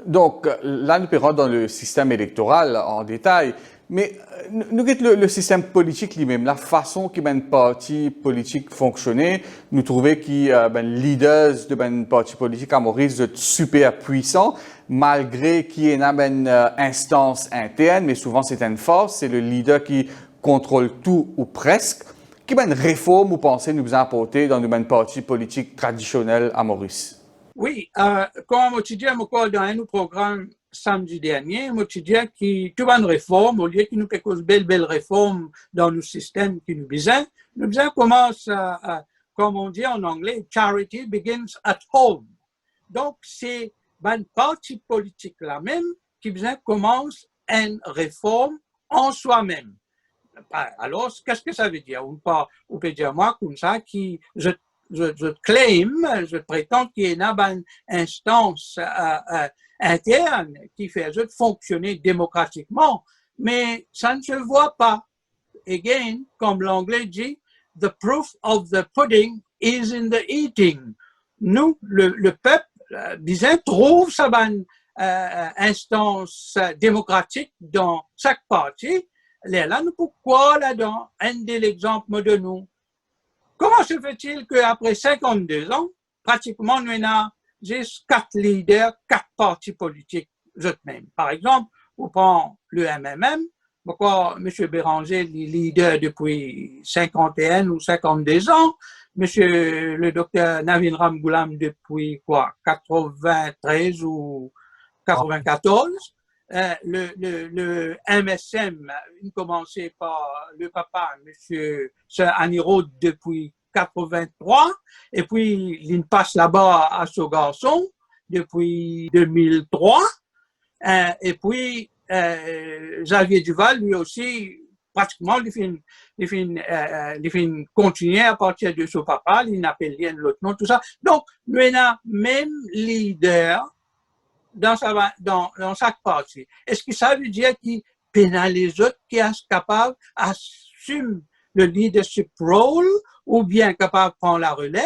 donc là, nous pérons dans le système électoral en détail, mais nous avons le système politique lui-même, la façon que un parti politique fonctionnait, nous trouvons que les leaders de un parti politique à Maurice sont super puissants, malgré qu'il y ait une instance interne, mais souvent c'est une force, c'est le leader qui contrôle tout ou presque. Quelle réforme vous pensez nous apporter dans le parti politique traditionnel à Maurice? Oui, comme je disais dans un programme samedi dernier, je disais que toute une réforme, au lieu que nous faisons une belle réforme dans nos systèmes qui nous besoin commence, comme on dit en anglais, charity begins at home. Donc, c'est un parti politique là même qui commence une réforme en soi-même. Alors, qu'est-ce que ça veut dire? On peut dire, moi, comme ça, je claim, je prétends qu'il y a une instance interne qui fait fonctionner démocratiquement, mais ça ne se voit pas. Again, comme l'anglais dit, the proof of the pudding is in the eating. Nous, le peuple, disons, trouve sa instance démocratique dans chaque parti. Là, pourquoi là-dedans, un des exemples de nous? Comment se fait-il qu'après 52 ans, pratiquement, nous avons juste 4 leaders, 4 partis politiques eux-mêmes? Par exemple, on prend le MMM, pourquoi M. Béranger est leader depuis 51 ou 52 ans, M. le docteur Navin Ramgoolam depuis 93 ou 94. Le MSM, il commençait par le papa, M. Anirod, depuis 83, et puis il passe là-bas à ce garçon depuis 2003, et puis Xavier Duval, lui aussi, pratiquement, il fait continuer à partir de son papa, il n'appelle rien l'autre nom, tout ça. Donc, nous avons même leader dans chaque parti. Est-ce que ça veut dire qu'il pénalise les autres qui sont capables d'assumer le leadership role, ou bien capable de prendre la relève,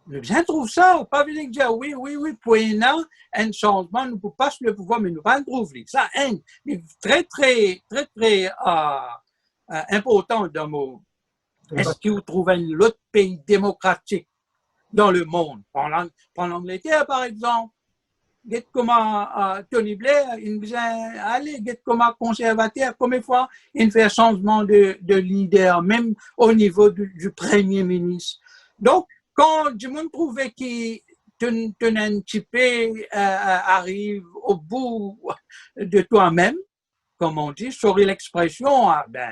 nous bien trouve ça. Pas venir dire oui, pour un changement, nous ne pouvons pas sur le pouvoir, mais nous pas le trouver. Ça, est très important dans mon. Est-ce que vous trouvez un autre pays démocratique dans le monde? Prends l'Angleterre, par exemple. Get comment Tony Blair, il vient aller, get comment conservateur, combien de fois il fait un changement de leader, même au niveau du Premier ministre. Donc, quand du monde trouvait qu'il un petit peu arrive au bout de toi-même, comme on dit, sur l'expression,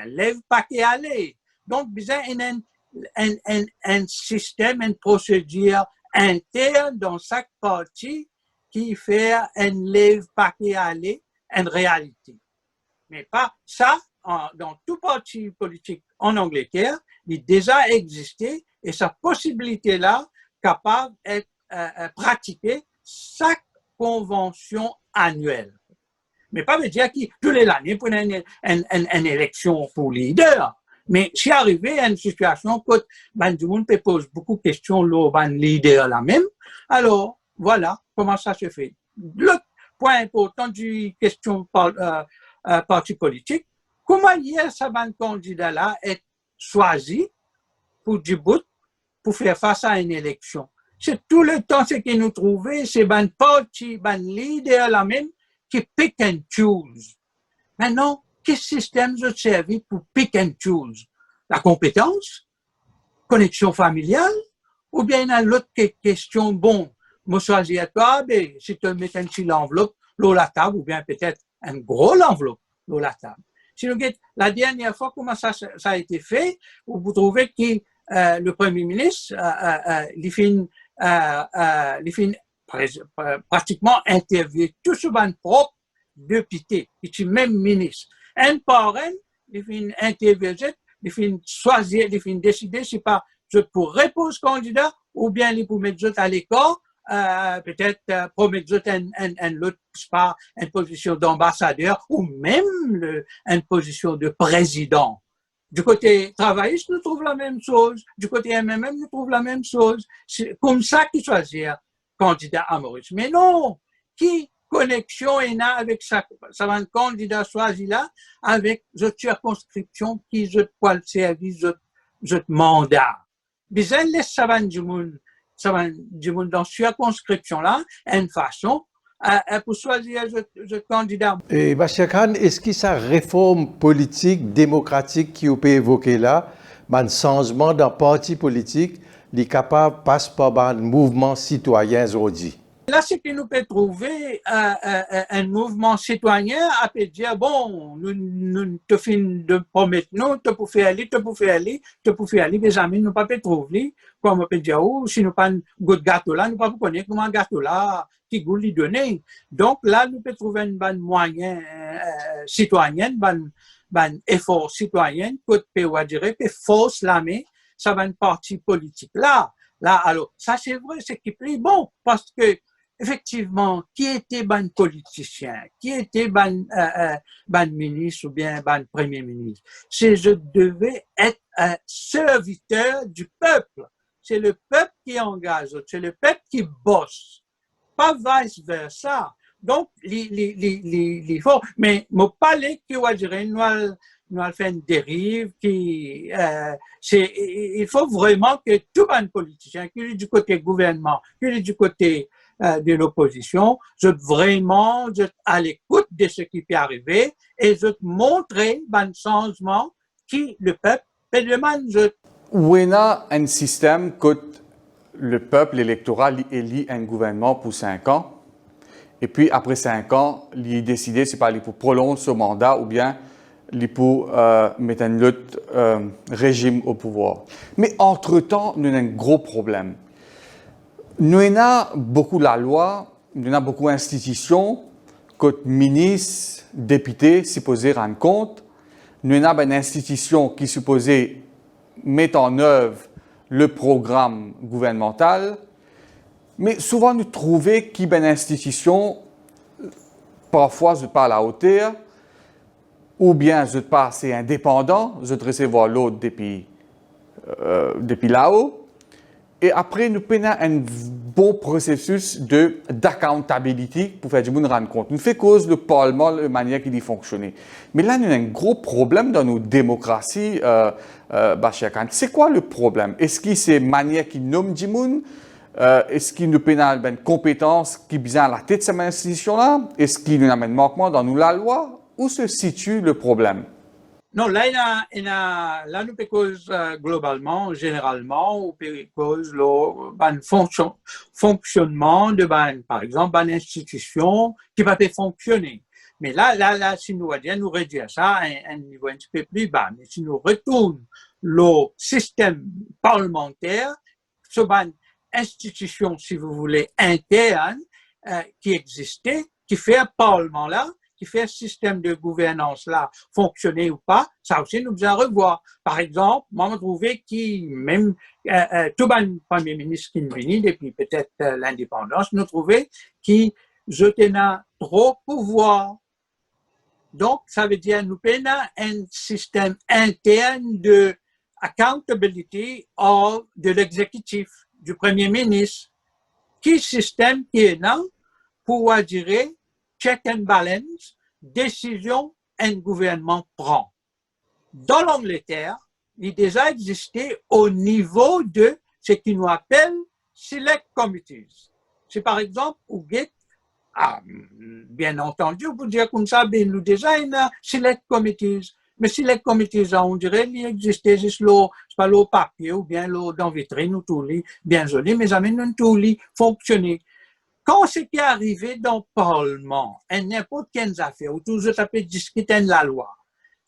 lève pas qu'y aller. Donc, besoin un système, une procédure interne dans chaque parti qui fait un lève pas qu'y aller, une réalité. Mais pas ça, dans tout parti politique en Angleterre, il déjà existé et sa possibilité-là capable d'être pratiquée chaque convention annuelle. Mais pas me dire que tous les années pour une élection pour leader. Mais si arrivé à une situation où du monde peut poser beaucoup de questions au leader là même, alors voilà comment ça se fait. L'autre point important du question parti politique, comment hier ce candidat là est choisi pour du bout pour faire face à une élection. C'est tout le temps ce que nous trouvons, c'est un parti, un leader là même qui pick and choose. Maintenant, quel système de service pour pick and choose? La compétence, connexion familiale, ou bien il y a l'autre question, bon, moi choisis à toi, si tu mets un petit enveloppe, l'eau la table, ou bien peut-être un gros enveloppe, l'eau la table. Si vous regardez la dernière fois, comment ça a été fait, vous trouvez que le Premier ministre, il fait pratiquement interviewé tout sur un propre député, qui est même ministre. Un par un, il fait interviewer, il fait choisir, il fait décider si pas je pour répondre candidat ou bien il pour mettre à l'écart, peut-être pour mettre l'autre, pas une position d'ambassadeur ou même une position de président. Du côté travailliste, nous trouvons la même chose. Du côté MMM, nous trouvons la même chose. C'est comme ça qu'ils choisissent candidat à Maurice. Mais non, qui connexion est là avec ça va un candidat choisi là avec cette circonscription qui je quoi le service je mandat. Bien laisse ça va du monde dans circonscription là une façon pour choisir ce candidat. Et Bachir Khan, est-ce que sa réforme politique, démocratique qui vous peut évoquer là, un changement dans le parti politique, est capable de passer par un mouvement citoyen aujourd'hui? Là, c'est que nous pouvons trouver un mouvement citoyen à peut dire, bon, nous te finissons de promettre, nous, te pour faire aller, mes amis, nous ne pouvons pas trouver, comme on peut dire, si nous pas un goût de gâteau là, nous ne pouvons pas connaître comment un gâteau là, qui goût lui donner. Donc là, nous pouvons trouver un bon moyen citoyen, un effort citoyen, que peut dire, que force la main, ça va une partie politique. Là, alors, ça c'est vrai, c'est qui plaît bon, parce que, effectivement, qui était ban politicien, qui était ban ministre ou bien ban premier ministre, c'est je devais être un serviteur du peuple. C'est le peuple qui engage, c'est le peuple qui bosse, pas vice versa. Donc, il faut, mais mon palais qui va dire, nous allons faire une dérive qui, il faut vraiment que tout un politicien, qu'il est du côté gouvernement, qu'il est du côté de l'opposition, je vraiment à l'écoute de ce qui peut arriver et je montrer un changement qui le peuple peut demander. Où il y a un système que le peuple électoral élit un gouvernement pour 5 ans, et puis après 5 ans, il décide si il pour prolonger ce mandat ou bien il pour mettre un autre régime au pouvoir. Mais entre-temps, nous avons un gros problème. Nous avons beaucoup la loi, nous avons beaucoup d'institutions, que ministres, députés supposés rendre compte. Nous avons une institution qui supposée mettre en œuvre le programme gouvernemental, mais souvent nous trouvons qu'il y a une institution, parfois pas à la hauteur, ou bien je pas assez indépendant, je recevoir l'autre depuis là-haut. Et après, nous prenons un bon processus d'accountability pour faire du monde rendre compte. Nous faisons cause le Parlement, la manière qu'il y fonctionne. Mais là, nous avons un gros problème dans nos démocraties, Bachir Khan. C'est quoi le problème? Est-ce que c'est la manière qui nomme du monde? Est-ce qu'il nous pénale une compétence qui vient à la tête de cette institution-là? Est-ce qu'il nous amène manquement dans nous la loi? Où se situe le problème? Non, là, là, nous cause globalement, généralement, ou cause le fonctionnement de, par exemple, une institution qui va pas fonctionner. Mais là, si nous réduire ça à un niveau un petit peu plus bas, mais si nous retournons le système parlementaire, ce institution, si vous voulez, interne, qui existait, qui fait un parlement là, qui fait un système de gouvernance là fonctionner ou pas, ça aussi nous devons revoir. Par exemple, moi, je trouvais qui même tout le premier ministre qui nous vient depuis peut-être l'indépendance, nous trouvait qui jetait trop pouvoir. Donc, ça veut dire nous avons un système interne de accountability de l'exécutif, du premier ministre, qui système qui est là pour dire check and balance, décision, un gouvernement prend. Dans l'Angleterre, il a déjà existé au niveau de ce qu'on nous appelle select committees. C'est par exemple, bien entendu, vous dire comme ça, ben, nous déjà une select committees. Mais select committees, on dirait, il existait juste l'eau, c'est pas l'eau papier ou bien l'eau dans vitrine ou tout lit, bien joli, mais jamais non tout lit fonctionner. Quand ce qui est arrivé dans le Parlement, n'importe quelle affaire, où tout ça peut discuter de la loi,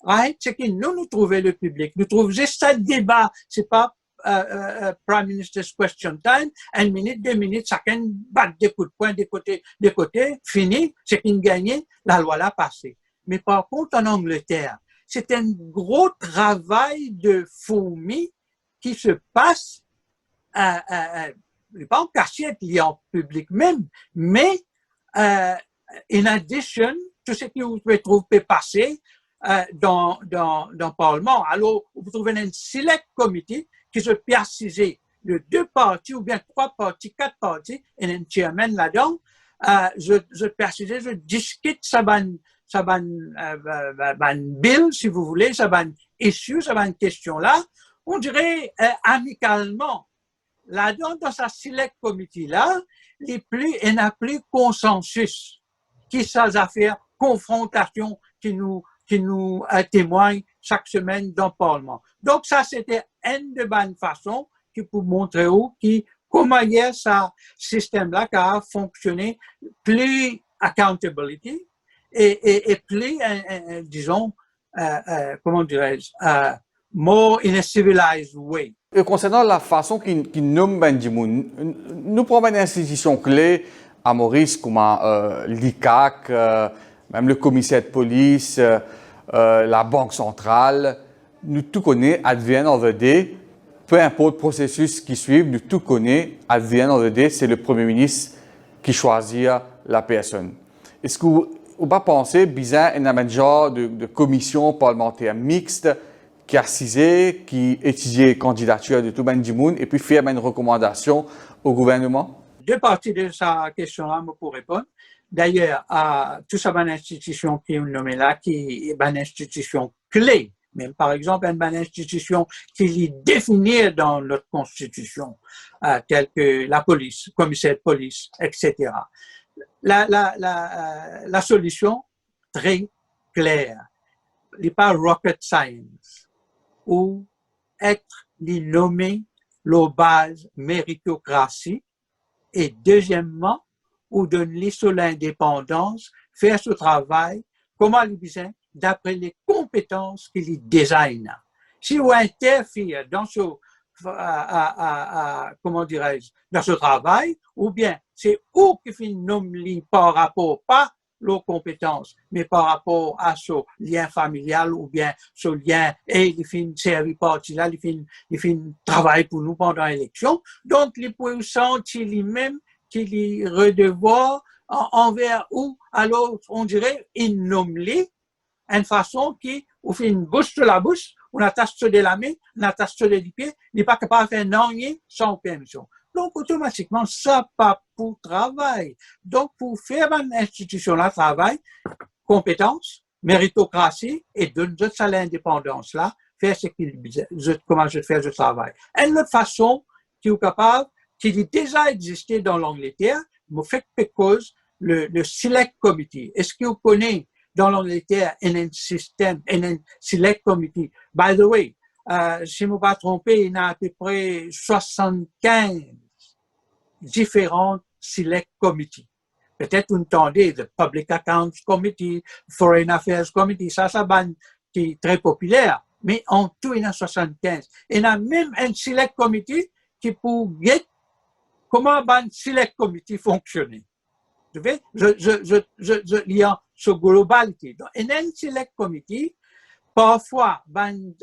right? C'est que nous trouvons le public, nous trouvons juste ce débat, c'est pas Prime Minister's Question Time, 1 minute, 2 minutes, chacun bat des coups de poing des côtés, fini, c'est qu'il gagne, la loi l'a passée. Mais par contre, en Angleterre, c'est un gros travail de fourmi qui se passe pas en cachette, il y a en public même, mais in addition, tout ce que vous pouvez trouver passer dans le Parlement. Alors, vous trouvez un select committee qui se précise de 2 parties ou bien 3 parties, 4 parties, et un chairman là-dedans. Je précise, je discute ça bill, si vous voulez, ça issue, ça question là. On dirait amicalement. Là-dedans, dans sa select committee-là, il n'y a plus consensus qui ces affaires, confrontation qui nous témoigne chaque semaine dans le Parlement. Donc, ça, c'était une de bonnes façons qui pour montrer comment il y a ce système-là qui a fonctionné plus accountability et plus, disons, comment dirais-je, more in a civilized way. Et concernant la façon qu'il nomme Benjamin, nous prenons une institution clé à Maurice comme l'ICAC, même le commissaire de police, la Banque centrale. Nous tout connaissons at the end of the day, peu importe le processus qui suit, nous tout connaissons at the end of the day, c'est le Premier ministre qui choisit la personne. Est-ce que vous pas pensé bizarre il y a un genre de commission parlementaire mixte qui assisait, qui étudiait les candidatures de tout le monde et puis faire une recommandation au gouvernement? 2 parties de sa question-là pour répondre. D'ailleurs, toute cette institution qui est nommée là, qui est une institution clé, même par exemple une institution qui est définie dans notre constitution, telle que la police, commissaire de police, etc. La solution très claire, il n'est pas rocket science, ou être nommé la base méritocratie et deuxièmement, ou donner sur l'indépendance, faire ce travail, comment il besoin, d'après les compétences qu'il design. Si vous interférez dans ce, comment dirais-je, dans ce travail, ou bien c'est où qui fait nommer par rapport, pas leurs compétences, mais par rapport à ce lien familial ou bien ce lien, et il fait une série partie là, il fait un travail pour nous pendant l'élection. Donc, il peut sentir lui-même qu'il est redevoir envers où, alors, on dirait, il nomme une façon qui, on fait une bouche sur la bouche, on attache sur de la main, on attache sur les pieds, il n'est pas capable de faire non sans permission. Donc, automatiquement, ça pas pour travail. Donc, pour faire une institution là, travail, compétence, méritocratie et donner ça l'indépendance là, faire ce qu'il comment je fais, je travaille. Une autre façon qui est capable, qui a déjà existé dans l'Angleterre, me fait cause le Select Committee. Est-ce que vous connaissez dans l'Angleterre un système, un Select Committee? By the way, si je ne me pas trompé, il y a à peu près 75 différents Select Committees. Peut-être vous entendez le Public Accounts Committee, Foreign Affairs Committee, ça qui est très populaire. Mais en tout, il y en a 75. Il y a même un Select Committee qui pour guetter comment un Select Committee fonctionne. Je lis en ce globalité. Donc, il y a un Select Committee, parfois,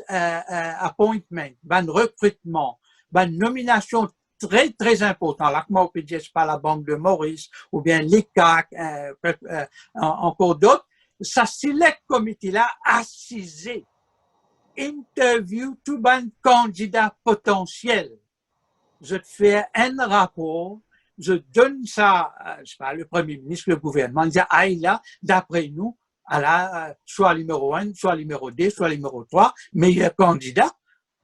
appointment, recrutement, nomination très, très important. Là, comment on peut dire, pas la Banque de Maurice, ou bien l'ICAC, encore d'autres. Ça Select Committee-là, assisé, interview tout un candidat potentiel. Je te fais un rapport, je donne ça, je sais pas, le Premier ministre, le gouvernement, il dit, ah, là, d'après nous, soit numéro 1, soit numéro 2, soit numéro 3, meilleur candidat.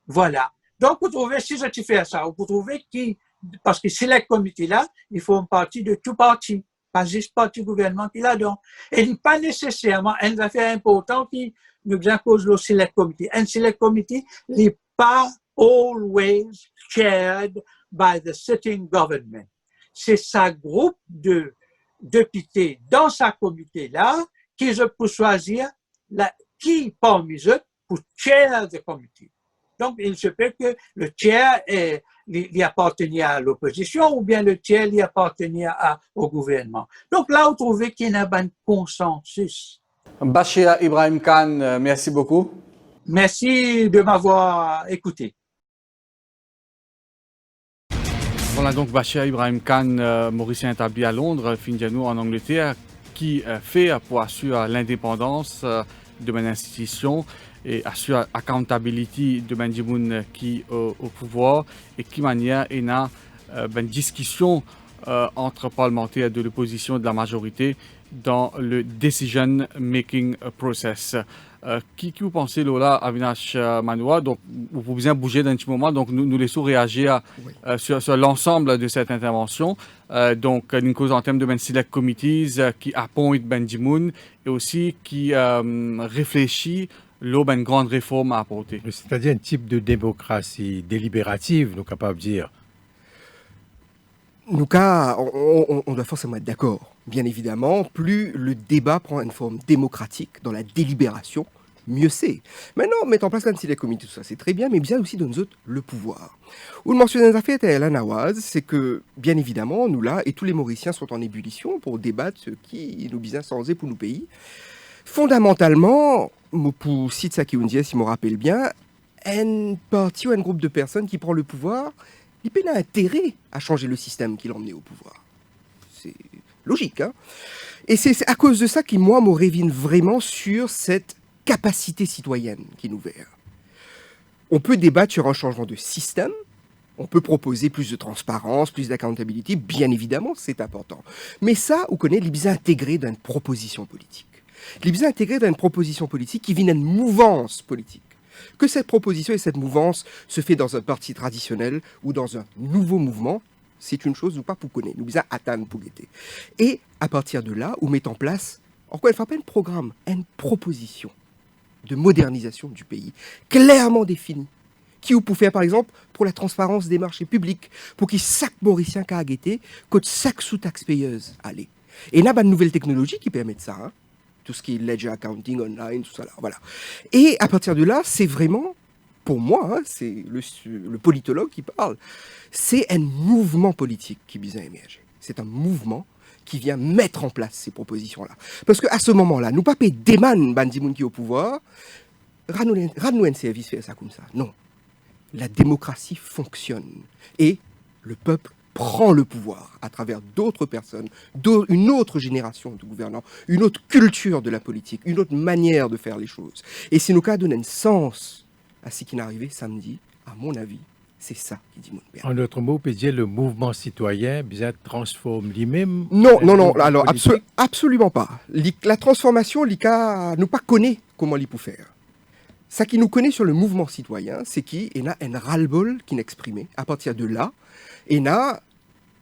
Voilà. Donc, vous trouvez, si je te fais ça, vous trouvez qui, parce que c'est le comité là, il faut une partie de tout parti, pas juste parti gouvernement qui là-dedans. Et il n'est pas nécessairement une affaire importante qui nous impose le select committee. Un select committee n'est pas always chaired by the sitting government. C'est sa groupe de députés dans sa comité là qui je peux choisir qui parmi eux pour chair the committee. Donc, il se peut que le chair lui appartenait à l'opposition ou bien le chair lui appartenait au gouvernement. Donc là, vous trouvez qu'il y a un consensus. Bashir Ibrahim Khan, merci beaucoup. Merci de m'avoir écouté. Voilà donc Bashir Ibrahim Khan, mauricien établi à Londres, Findianou en Angleterre, qui fait pour assurer l'indépendance de mon institution et assure accountability de Benjamin qui au pouvoir et qui manière il y a une discussion entre parlementaires de l'opposition et de la majorité dans le decision making process. Qui vous pensez Lola Avinash Manoa, donc vous pouvez bien bouger d'un petit moment, donc nous laissons réagir sur l'ensemble de cette intervention. Donc une cause en termes de select committees qui appointent Benjamin et aussi qui réfléchit une grande réforme à apporter. C'est-à-dire un type de démocratie délibérative, nous capables de dire. Nous, on doit forcément être d'accord. Bien évidemment, plus le débat prend une forme démocratique dans la délibération, mieux c'est. Maintenant, mettre en place un select committee, tout ça, c'est très bien, mais bien aussi de nous autres le pouvoir. Où le mentionner des affaires à la Nawaz, c'est que, bien évidemment, nous là, et tous les Mauriciens sont en ébullition pour débattre ce qui nous bien censé pour nos pays. Fondamentalement, pour citer ça qui si je me rappelle bien, un parti ou un groupe de personnes qui prend le pouvoir, il a intérêt à changer le système qui l'a emmené au pouvoir. C'est logique, hein? Et c'est à cause de ça que moi, me révine vraiment sur cette capacité citoyenne qui nous verra. On peut débattre sur un changement de système, on peut proposer plus de transparence, plus d'accountability, bien évidemment, c'est important. Mais ça, on connaît les besoins intégrés d'une proposition politique. Les besoins intégrés d'une proposition politique qui vient d'une mouvance politique. Que cette proposition et cette mouvance se fait dans un parti traditionnel ou dans un nouveau mouvement, c'est une chose ou pas pour connaître. Nous besoin attendre pour guetter. Et à partir de là, on met en place, encore une fois, pas un programme, une proposition de modernisation du pays, clairement définie, qui vous pouvez faire par exemple pour la transparence des marchés publics, pour qu'il chaque Mauricien qui a guetté, que chaque sous-taxpayeuse allait. Et il y a une nouvelle technologie qui permet de ça, hein. Tout ce qui est ledger accounting online, tout ça là, voilà. Et à partir de là, c'est vraiment, pour moi, hein, c'est le politologue qui parle, c'est un mouvement politique qui vient émerger. C'est un mouvement qui vient mettre en place ces propositions-là. Parce qu'à ce moment-là, nous pas payer des man bandimoun qui est au pouvoir, rendre-nous un service faire ça comme ça. Non. La démocratie fonctionne. Et le peuple prend le pouvoir à travers d'autres personnes, une autre génération de gouvernants, une autre culture de la politique, une autre manière de faire les choses. Et si nous cas donner un sens à ce qui est arrivé samedi, à mon avis, c'est ça qui dit mon père. En d'autres mots, peut dire le mouvement citoyen bien transforme lui-même. Non, alors absolument pas. La transformation, l'ICA nous pas connaît comment l'y peut faire. Ça qui nous connaît sur le mouvement citoyen, c'est qu'il y a un ras-le-bol qui n'est exprimé. À partir de là, il y a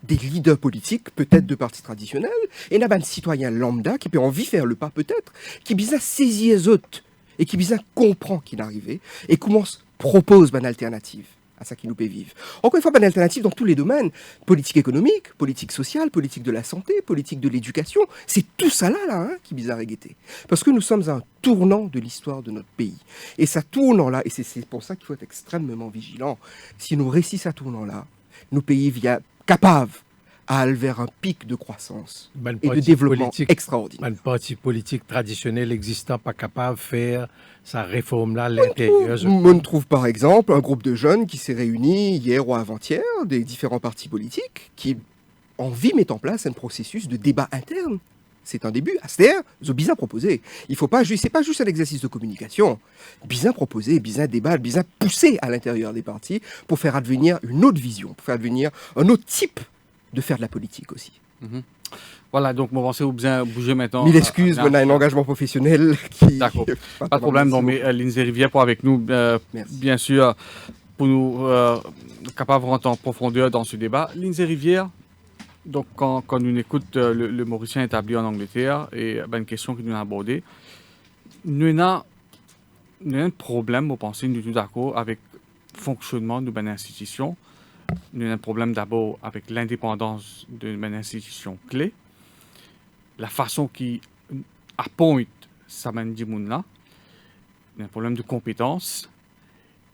des leaders politiques, peut-être de partis traditionnels, et il y a un citoyen lambda qui peut envie faire le pas peut-être, qui bien saisir les autres, et qui bien comprend qu'il est arrivé, et commence, propose une alternative à ça qui nous peut vivre. Encore une fois, une alternative dans tous les domaines, politique économique, politique sociale, politique de la santé, politique de l'éducation, c'est tout ça là qui est bizarre à guetter. Parce que nous sommes à un tournant de l'histoire de notre pays. Et ça tournant là, et c'est pour ça qu'il faut être extrêmement vigilant, si nous réussissons à tournant là, nos pays via capables à aller vers un pic de croissance et de développement extraordinaire. Un parti politique traditionnel existant pas capable de faire sa réforme-là à l'intérieur. On trouve par exemple un groupe de jeunes qui s'est réuni hier ou avant-hier, des différents partis politiques, qui ont envie de mettre en place un processus de débat interne. C'est un début. C'est-à-dire, ils ont bien proposé. Il faut pas, c'est pas juste un exercice de communication. Bien proposer, bien débattre, bien pousser à l'intérieur des partis pour faire advenir une autre vision, pour faire advenir un autre type de faire de la politique aussi. Voilà, donc on va bien bouger maintenant. Mille excuses, on a un engagement professionnel qui... D'accord, pas de problème. Donc, mais Lindsay Rivière pour avec nous, bien sûr, pour nous capables de rentrer en profondeur dans ce débat. Lindsay Rivière, donc quand nous écoute le Mauricien établi en Angleterre, et une question que nous avons abordée, nous avons un problème, vous pensez, nous sommes d'accord avec le fonctionnement de nos institutions. Nous avons un problème d'abord avec l'indépendance de nos institutions clés, la façon qui appointe sa là, un problème de compétences,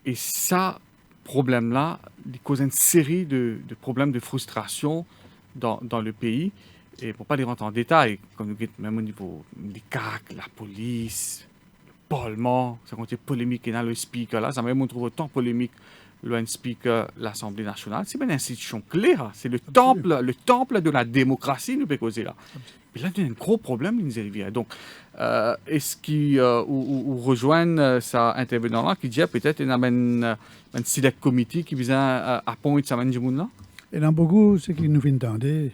et ça, problème-là, il cause une série de problèmes de frustration dans le pays, et pour ne pas les rentrer en détail, comme nous même au niveau des CAC, la police, le Parlement, ça compte polémique et dans le speaker là, ça même on trouve autant polémique le speaker l'Assemblée nationale, c'est une institution clé, c'est le temple de la démocratie, nous peut causer là. Et là, il y a un gros problème, Lindsay Rivière. Donc, est-ce qu'ils rejoignent ça intervenant là, qui dit peut-être qu'il y a un select committee qui vise à appointer ça là? Et dans beaucoup, ce qui nous fait entendre,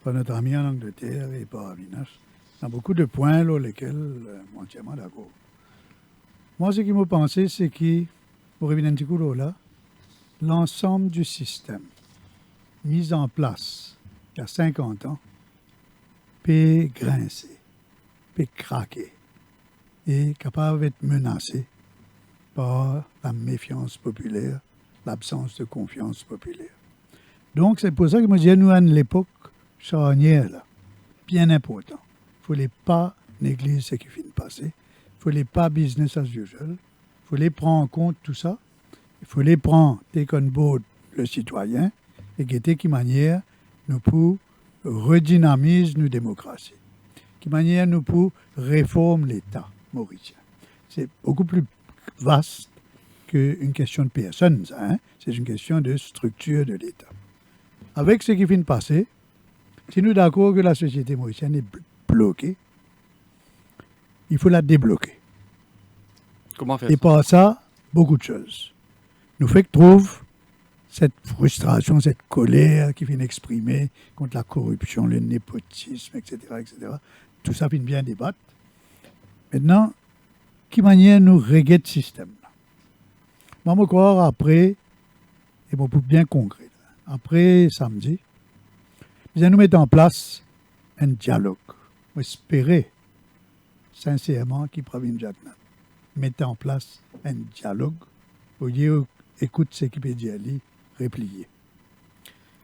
par notre ami en Angleterre et par Avinash, dans beaucoup de points là, lesquels je suis entièrement d'accord. Moi, ce qui m'a pensé, c'est que, pour revenir un petit coup là, l'ensemble du système mis en place il y a 50 ans peut grincer, peut craquer et capable d'être menacé par la méfiance populaire, l'absence de confiance populaire. Donc, c'est pour ça que je me dis, nous, à l'époque charnière, là, bien important. Il ne faut pas négliger ce qui vient de passer. Il ne faut pas business as usual. Il faut prendre en compte tout ça. Il faut les prendre, take on board le citoyen, et guetter qui manière nous pour redynamiser nos démocraties, qui manière nous pour réformer l'État mauricien. C'est beaucoup plus vaste qu'une question de personnes, hein? C'est une question de structure de l'État. Avec ce qui vient de passer, si nous sommes d'accord que la société mauricienne est bloquée, il faut la débloquer. Comment faire et par ça, beaucoup de choses. Nous fait que trouve cette frustration, cette colère qui vient exprimer contre la corruption, le népotisme, etc., etc. Tout ça vient bien débattre. Maintenant, qui manière nous régler ce système-là? Moi, je crois après, et pour bien concret, après samedi, nous allons mettre en place un dialogue. J'espère sincèrement qu'il Pravin Jagnat mette en place un dialogue pour dire écoute ce qui peut dire, replier.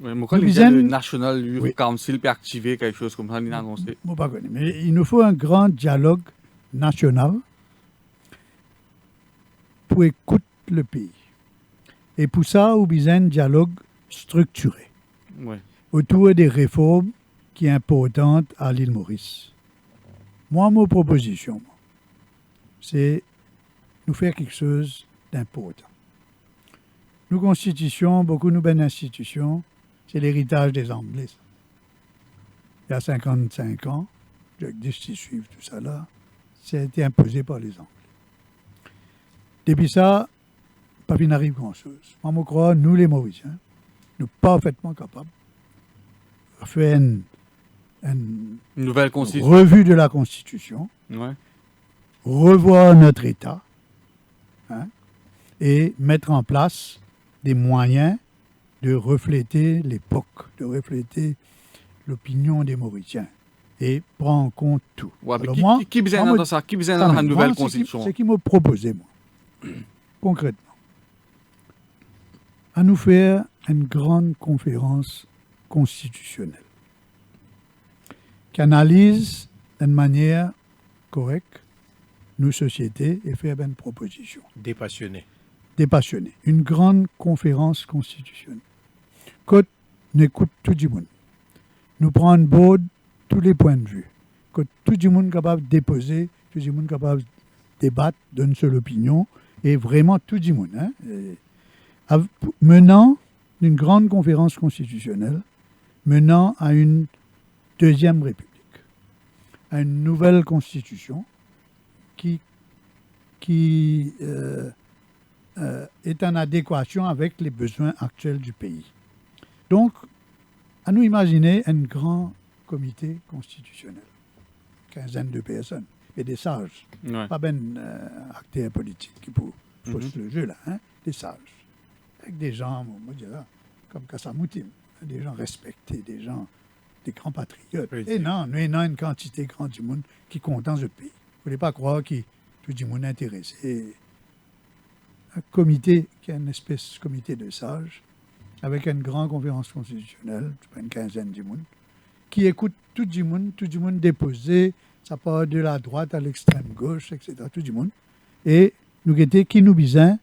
Oui, mais quand le National Youth Council peut activer quelque chose comme ça, il a annoncé. Je ne sais pas, mais il nous faut un grand dialogue national pour écouter le pays. Et pour ça, il y a un dialogue structuré autour des réformes qui sont importantes à l'île Maurice. Moi, ma proposition, c'est nous faire quelque chose d'important. Nos constitutions, beaucoup de nos institutions, C'est l'héritage des Anglais. Ça. Il y a 55 ans, Jagdish, s'y suivent tout ça là, ça a été imposé par les Anglais. Depuis ça, pas bien n'arrive grand-chose. Moi, je crois, nous les Mauriciens, nous parfaitement capables de faire une Nouvelle constitution. revue de la Constitution, Ouais. revoir notre État hein, et mettre en place des moyens de refléter l'époque, de refléter l'opinion des Mauriciens et prendre en compte tout. Ouais, mais Alors qui besoin moi, dans ça? Qui besoin dans la nouvelle constitution? C'est qui m'a proposé, moi, concrètement, à nous faire une grande conférence constitutionnelle qui analyse d'une manière correcte nos sociétés et faire une proposition. Dépassionné. Dépassionnée. Une grande conférence constitutionnelle. Quand nous écoute tout le monde, nous prenons board tous les points de vue. Quand tout le monde est capable de déposer, tout le monde est capable de débattre d'une seule opinion, et vraiment tout le monde. Hein, menant une grande conférence constitutionnelle, menant à une deuxième république, à une nouvelle constitution qui est en adéquation avec les besoins actuels du pays. Donc, à nous imaginer un grand comité constitutionnel, quinzaine de personnes, et des sages, Ouais. pas ben acteurs politiques qui faussent le jeu là, hein, des sages, avec des gens, moi je dirais, comme Kassamoutim, des gens respectés, des gens, des grands patriotes. Oui. Et non, nous avons une quantité grande du monde qui compte dans ce pays. Vous ne voulez pas croire que tout le monde est intéressé. Un comité, qui est une espèce de comité de sages, avec une grande conférence constitutionnelle, une quinzaine de monde, qui écoute tout le monde déposé, ça part de la droite à l'extrême gauche, etc., tout le monde. Et nous guetter qui nous besoin,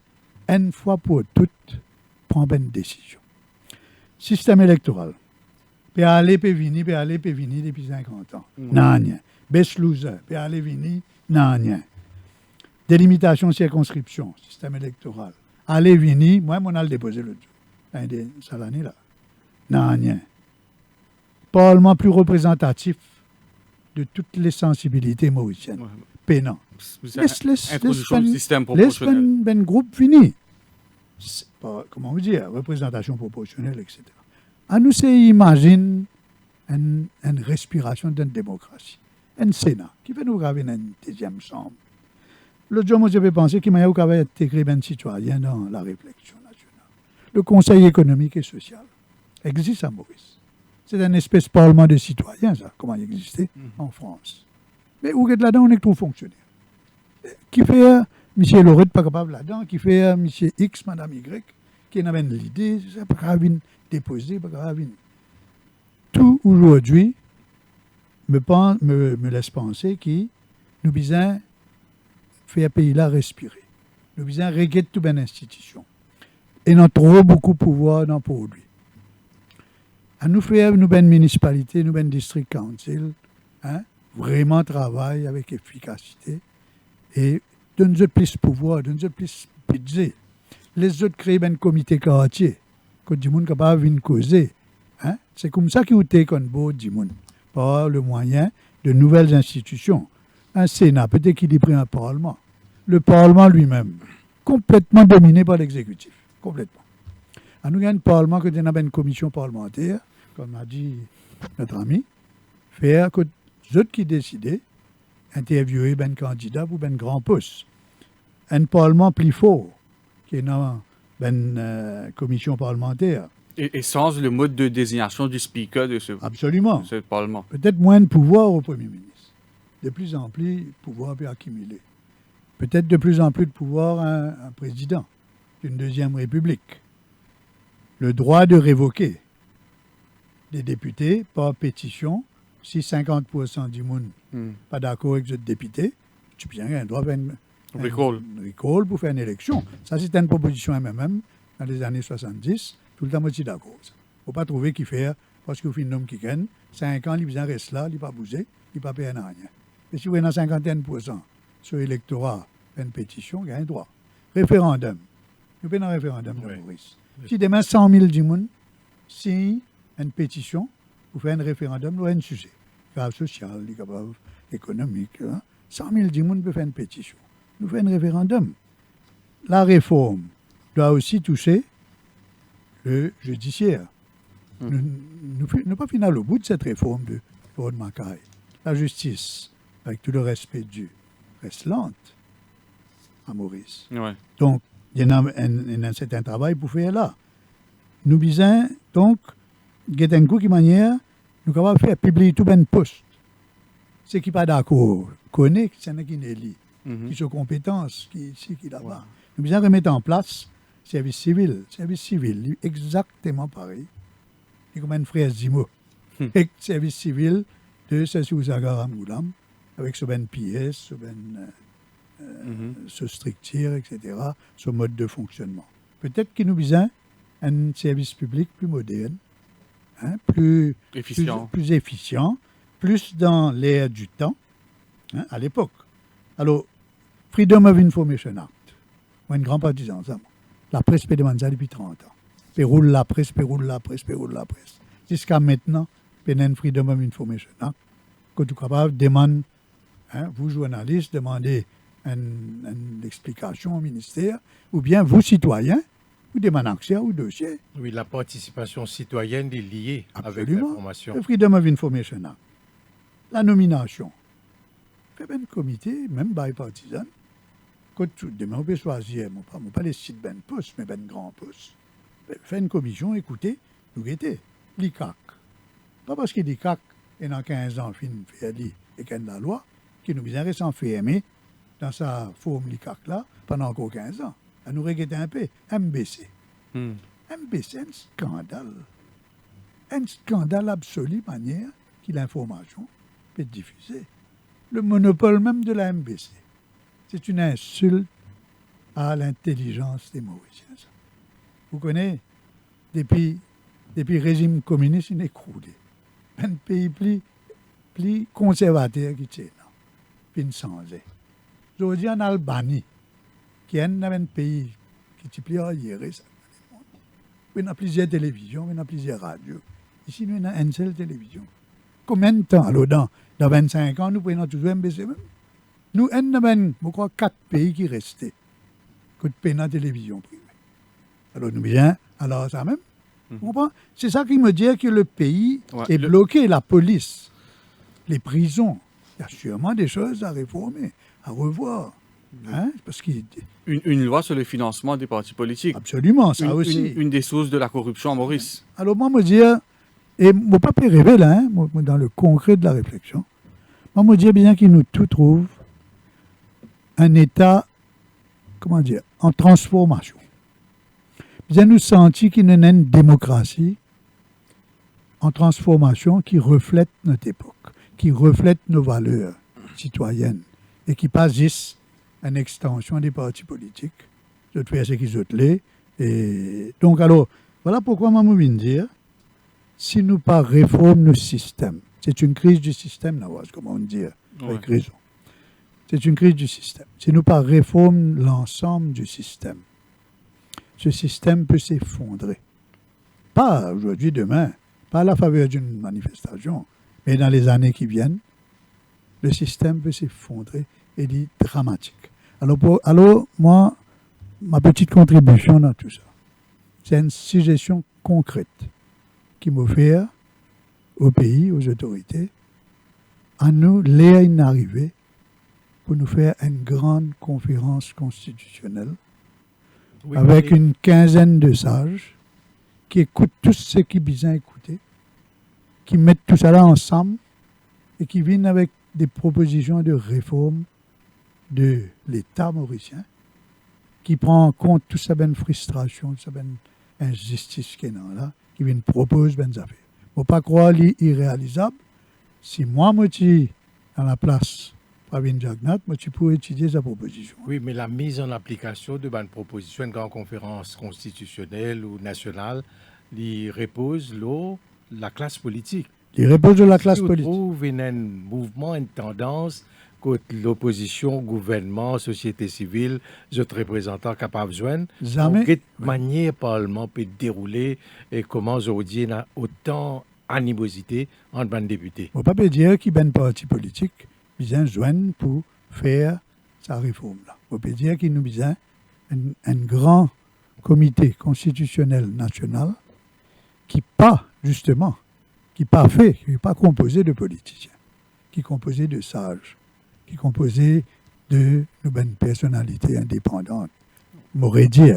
une fois pour toutes, prendre une décision. Système électoral. Peut aller, peut venir depuis 50 ans. Non, rien. Best loser. Peut aller, venir, non, rien. Délimitation circonscription, système électoral. Aller, venir, moi, on a le déposé le jour. Ça l'année là. Non, rien. Parlement plus représentatif de toutes les sensibilités mauriciennes. Ouais. Pénant. Introduction du système Laisse proportionnel. ben groupe fini. C'est pas, comment vous dire, représentation proportionnelle, etc. À nous, c'est imagine une respiration d'une démocratie. Un Sénat qui fait nous graver une deuxième chambre. L'autre jour, moi, j'avais pensé qu'il m'avait intégré un citoyen dans la réflexion nationale. Le Conseil économique et social existe à Maurice. C'est un espèce de parlement de citoyens, ça, comment il existait en France. Mais où est là-dedans, on est trop fonctionnaire. Qui fait M. Lorette pas capable là-dedans, qui fait M. X, Mme Y, qui n'a pas l'idée, c'est pas grave déposer, pas grave. Tout aujourd'hui me laisse penser que nous besoin faire pays là respirer. Nous besoin régler toute une institution. Et nous avons trop beaucoup de pouvoir dans pour lui. À nous faire nous une municipalité, nous une district council, hein, vraiment travailler avec efficacité et donne-nous plus de pouvoir, donne-nous plus de budget. Les autres créent un comité quartier, que du monde capable de venir causer. Hein? C'est comme ça qu'ils ont été beau du monde, par le moyen de nouvelles institutions. Un Sénat, peut-être qu'il y a un Parlement. Le Parlement lui-même, complètement dominé par l'exécutif. Complètement. À nous, il y a un Parlement, que nous avons une commission parlementaire, comme a dit notre ami, faire que les autres qui décident, interviewer un candidat pour un grand poste. Un Parlement plus fort, qui est dans une commission parlementaire. Et sans le mode de désignation du speaker de ce Absolument. Parlement. Peut-être moins de pouvoir au Premier ministre. De plus en plus, le pouvoir peut accumuler. Peut-être de plus en plus de pouvoir à un président d'une deuxième république. Le droit de révoquer des députés par pétition, si 50% du monde pas d'accord avec ce député, tu peux un droit de recall pour faire une élection. Ça, c'est une proposition MMM dans les années 70. Tout le temps, moi, je suis d'accord. Il ne faut pas trouver qu'il fait, parce qu'il fait un homme qui gagne, 5 ans, il reste là, il ne pas bouger, il ne pas payer rien. Et si vous êtes dans 51% sur l'électorat, une pétition, il y a un droit. Référendum. Nous faisons un référendum de Maurice. Si demain 100 000 du monde, si une pétition pour faire un référendum sur un sujet. Grave social, grave économique. 100 000 personnes peuvent faire une pétition. Nous faisons un référendum. La réforme doit aussi toucher le judiciaire. Nous pas final au bout de cette réforme de Lord Mackay. La justice, avec tout le respect dû, reste lente à Maurice. Ouais. Donc, il y a un certain travail pour faire là. Nous disons, donc, il y a un coup qui manière, nous avons fait publier tout un poste. Ceux qui ne sont pas d'accord, connaissent, c'est un qui n'est Mhm. qui sont compétences, qui ici, qui là-bas. Nous devons remettre en place service civil. Service civil, exactement pareil. C'est comme un frère Zimo. Et service civil de Sessou-Sagara Moulam, avec ce ben pièce, ce ben ce structure, etc., ce mode de fonctionnement. Peut-être qu'il nous besoin un service public plus moderne, plus Efficient. plus efficient, plus dans l'ère du temps, à l'époque. Alors, Freedom of Information Act, moi, un grand partisan, ça. La presse peut demander ça depuis 30 ans. Péroule la presse. Jusqu'à maintenant, il y a un Freedom of Information Act, que tu es capable de demander, vous journalistes, demandez une explication au ministère, ou bien vous citoyens, vous demandez accès au dossier. Oui, la participation citoyenne est liée avec Absolument. l'information. Le Freedom of Information Act. La nomination. Fait un comité, même bipartisan. Quand demain on peut choisir, pas les sites ben poste, mais ben grand poste. Fait une commission, écoutez, nous guettez. L'ICAC. Pas parce que l'ICAC est dans 15 ans, fin fait et qu'il y a la loi, qui nous vient récemment fait aimer dans sa forme l'ICAC là, pendant encore 15 ans. Elle nous regrette un peu. MBC. MBC, un scandale. Un scandale absolu, manière que l'information peut être diffusée. Le monopole même de la MBC. C'est une insulte à l'intelligence des Mauriciens. Ça. Vous connaissez, depuis le régime communiste, il est écroulé. Un pays plus conservateur qui tient là. Puis il s'en est. Aujourd'hui, en Albanie, qui est un pays qui est plus arrière, ça. Il y a plusieurs télévisions, il y a plusieurs radios. Ici, nous avons une seule télévision. Combien de temps, alors, dans 25 ans, nous prenons toujours MBC même? Nous avons, je crois, 4 pays qui restaient. Que de payer la télévision privée. Alors, nous bien, alors ça même. Vous comprenez? C'est ça qui me dit que le pays est bloqué, la police, les prisons. Il y a sûrement des choses à réformer, à revoir. Parce qu'il Une loi sur le financement des partis politiques. absolument, ça aussi. Une des sources de la corruption à Maurice. Alors, moi, me dire, et mon pas rêver là, moi, dans le concret de la réflexion, moi, me dire bien qu'il nous tout trouve un État, comment dire, en transformation. Bien nous sentir qu'il y a une démocratie en transformation qui reflète notre époque, qui reflète nos valeurs citoyennes et qui pas juste une extension des partis politiques. Je fais ce qu'ils ont les. Et donc, alors, voilà pourquoi moi, je viens dire, si nous pas réforme nos systèmes, c'est une crise du système, comme on dit, avec raison. C'est une crise du système. Si nous pas réforme l'ensemble du système, ce système peut s'effondrer. Pas aujourd'hui, demain, pas à la faveur d'une manifestation, mais dans les années qui viennent, le système peut s'effondrer et est dramatique. Alors, moi, ma petite contribution dans tout ça, c'est une suggestion concrète qui m'offre au pays, aux autorités, à nous, l'air une arrivée pour nous faire une grande conférence constitutionnelle avec une quinzaine de sages qui écoutent tout ce qui besoin écouter, qui mettent tout ça là ensemble et qui viennent avec des propositions de réforme de l'État mauricien, qui prend en compte toute sa bonne frustration, toute sa bonne injustice qu'il y a là, qui viennent proposer bonnes affaires. Il ne faut pas croire l'irréalisable. Si moi, je suis à la place Pravin Jagnat, tu peux étudier sa proposition. Oui, mais la mise en application de une proposition, une grande conférence constitutionnelle ou nationale, il repose la classe politique. Il repose de la classe politique. On trouve un mouvement, une tendance que l'opposition, gouvernement, société civile, les autres représentants capables de joindre, Jamais. de quelle manière le Parlement peut dérouler et comment aujourd'hui il y a autant d'animosité entre les députés. On ne peut pas dire qu'il y a un parti politique besoin de joindre pour faire sa réforme. Là. On peut dire qu'il nous besoin un grand comité constitutionnel national qui pas, justement, qui pas fait, qui n'est pas composé de politiciens, qui est composé de sages, qui est composé de bonnes personnalités indépendantes. M'aurait dit,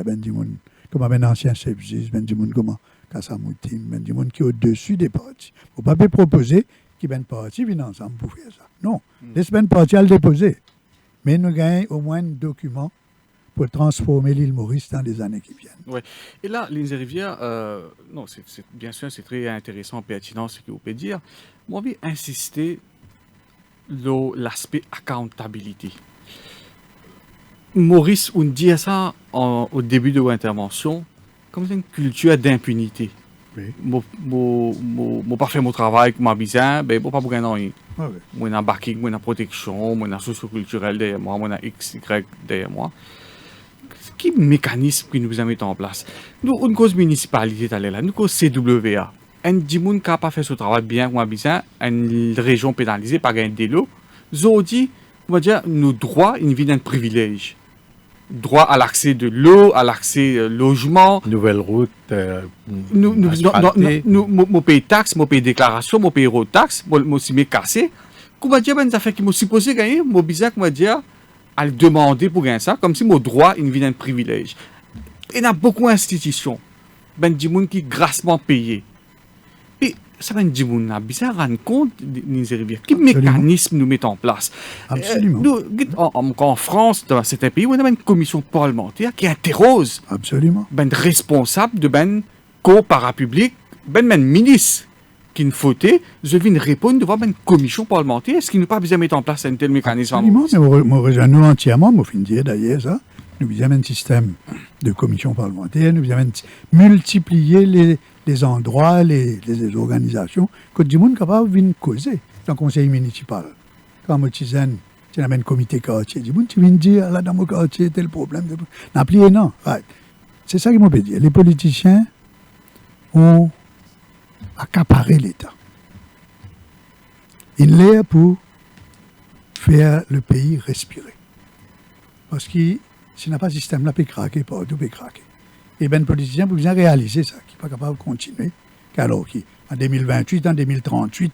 comme un ancien chef juge, comme Kassamoutin, qui est au-dessus des partis. Il ne faut pas proposer qu'il y ait un parti qui ensemble pour faire ça. Non, laisse un parti à le déposer. Mais nous gagnons au moins un document pour transformer l'île Maurice dans les années qui viennent. Ouais. Et là, Lindsay Rivière, non, bien sûr, c'est très intéressant, pertinent ce que vous pouvez dire. Moi, j'ai insisté sur l'aspect accountability. Maurice, on dit ça au début de l'intervention, comme une culture d'impunité. Oui. Je pas fait mon travail comme bizarre, ben pas pour gagner. Ouais. Moi, j'ai un backing, moi, j'ai une protection, moi, j'ai un socio-culturel derrière moi, moi, j'ai X, Y derrière moi. Quel mécanisme que nous avons mis en place? Nous, une cause municipalité, là, une cause CWA. Un dimoun qui n'a pas fait ce travail bien ou bien, une région pénalisée par un délo, Zodi, on va dire, nos droits, ils viennent d'un privilège. Droit à l'accès de l'eau, à l'accès logement. Nouvelle route, Nous payons taxes, nous payons déclaration, nous payons road tax, nous sommes cassés. Comment dire, ben, ça fait qu'ils m'ont supposé gagner, moi, bizarre, comment dire, à le demander pour gagner ça, comme si mon droit, il vient d'un privilège. Et il y a beaucoup d'institutions, ben, du monde qui grassement payé. Et ça va du monde là, bizarre, rendre compte, quel mécanisme nous mettons en place. Absolument. En France, dans certains pays, on a une commission parlementaire qui interroge Absolument. ben responsable de ben co-parapublic, ben ministre qui ne fautait, je viens répondre devant une commission parlementaire. Est-ce qu'il nous pas besoin de mettre en place un tel mécanisme? Absolument, mais moi, rejoins entièrement, moi, fin de dire d'ailleurs ça. Nous besoin un système de commission parlementaire, nous besoin multiplier les endroits, les organisations, que du monde capable de causer dans le conseil municipal. Quand moi, tu as un comité quartier, du monde, tu viens dire, là, dans mon quartier, tel problème. N'appliquez, non. Right. C'est ça qu'il m'a dire. Les politiciens ont accaparé l'État. Il l'est pour faire le pays respirer. Parce que s'il n'a pas de système, là, peut craquer, partout peut craquer. Et bien, les politiciens, pour bien réaliser ça, qui n'est pas capable de continuer, alors qu'en 2028, en 2038,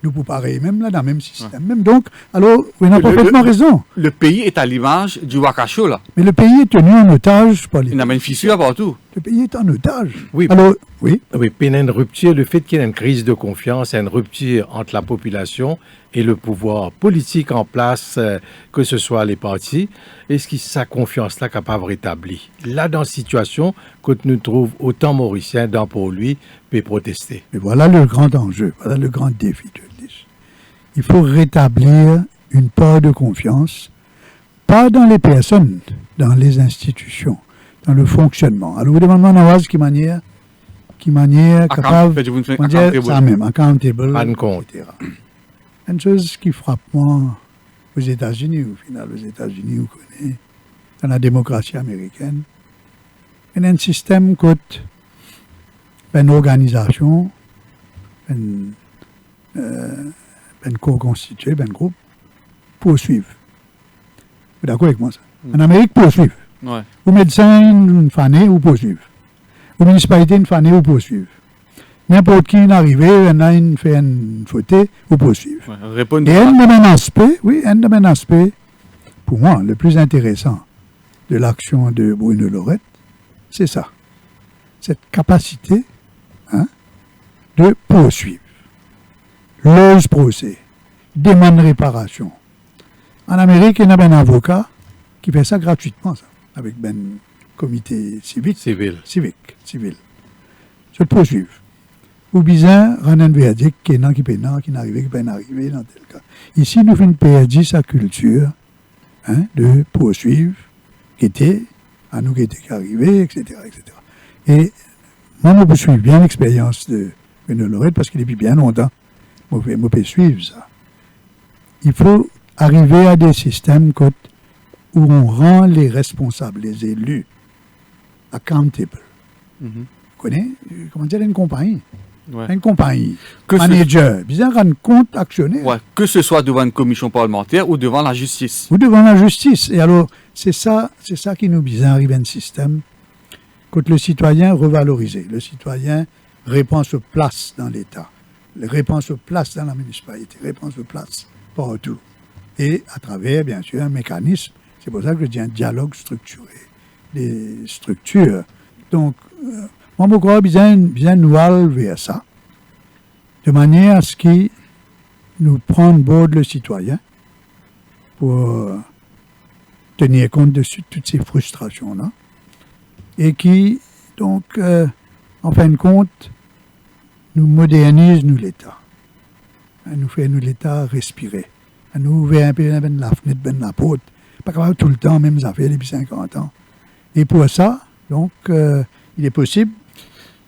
nous pouvons pareil, même là, dans le même système. Même donc, alors, vous avez parfaitement raison. Le pays est à l'image du Wakasho, là. Mais le pays est tenu en otage par les. Il y a une fissure partout. Le pays est en otage. Oui. Alors, oui. Oui, puis il y a une rupture, le fait qu'il y ait une crise de confiance, il y a une rupture entre la population et le pouvoir politique en place, que ce soit les partis, est-ce que sa confiance-là est capable de rétablir? Là, dans cette situation, que nous trouvons autant Mauriciens dans pour lui, peut protester. Mais voilà le grand enjeu, voilà le grand défi de l'Église. Il faut rétablir une part de confiance, pas dans les personnes, dans les institutions, dans le fonctionnement. Alors, vous demandez à Nawaz qui manière capable, on dit ça même, accountable, etc. Une chose qui frappe moi aux États-Unis, au final, aux États-Unis, vous connaissez, dans la démocratie américaine, il y a un système qui une organisation, une co-constituée, un groupe, poursuivre. Vous êtes d'accord avec moi ça? En Amérique, poursuivre. Ouais. Aux médecins, une fanée, ou poursuivre. Aux municipalités, une fanée, ou poursuivre. N'importe qui est arrivé, il fait une faute, ou poursuivre. Ouais, répondre. Et un de mes aspects, pour moi, le plus intéressant de l'action de Bruno Lorette, c'est ça. Cette capacité de poursuivre. Loge procès, demande réparation. En Amérique, il y a un avocat qui fait ça gratuitement, ça, avec un comité civique. Civil. Se poursuivre. Ou bien, rendre un verdict qui est non, qui n'arrive pas n'arriver dans tel cas. Ici, nous faisons perdre sa culture de poursuivre, qui était, à nous qui était arrivé, etc., etc. Et moi, je suis bien l'expérience de Bruno Lorette parce qu'il est depuis bien longtemps. Je peux suivre ça. Il faut arriver à des systèmes où on rend les responsables, les élus, accountable. Mhm. Vous connaissez, comment dire, une compagnie. Ouais. Une compagnie, Que ce- manager, bien rendre compte actionnaire. Ouais, que ce soit devant une commission parlementaire ou devant la justice. Ou devant la justice. Et alors, c'est ça qui nous bizarre arrive à un système. Quand le citoyen revalorisé, le citoyen répond se place dans l'État, répond se place dans la municipalité, répond se place partout. Et à travers, bien sûr, un mécanisme. C'est pour ça que je dis un dialogue structuré, des structures. Donc, moi, je crois bien nous aller vers ça, de manière à ce qu'il nous prenne bord le citoyen pour tenir compte de toutes ces frustrations-là, et qui, donc, en fin de compte, nous modernise nous l'État. Nous fait nous l'État respirer. Nous ouvrir un peu la fenêtre, la porte. Pas capable tout le temps, même ça fait depuis 50 ans. Et pour ça, donc, il est possible.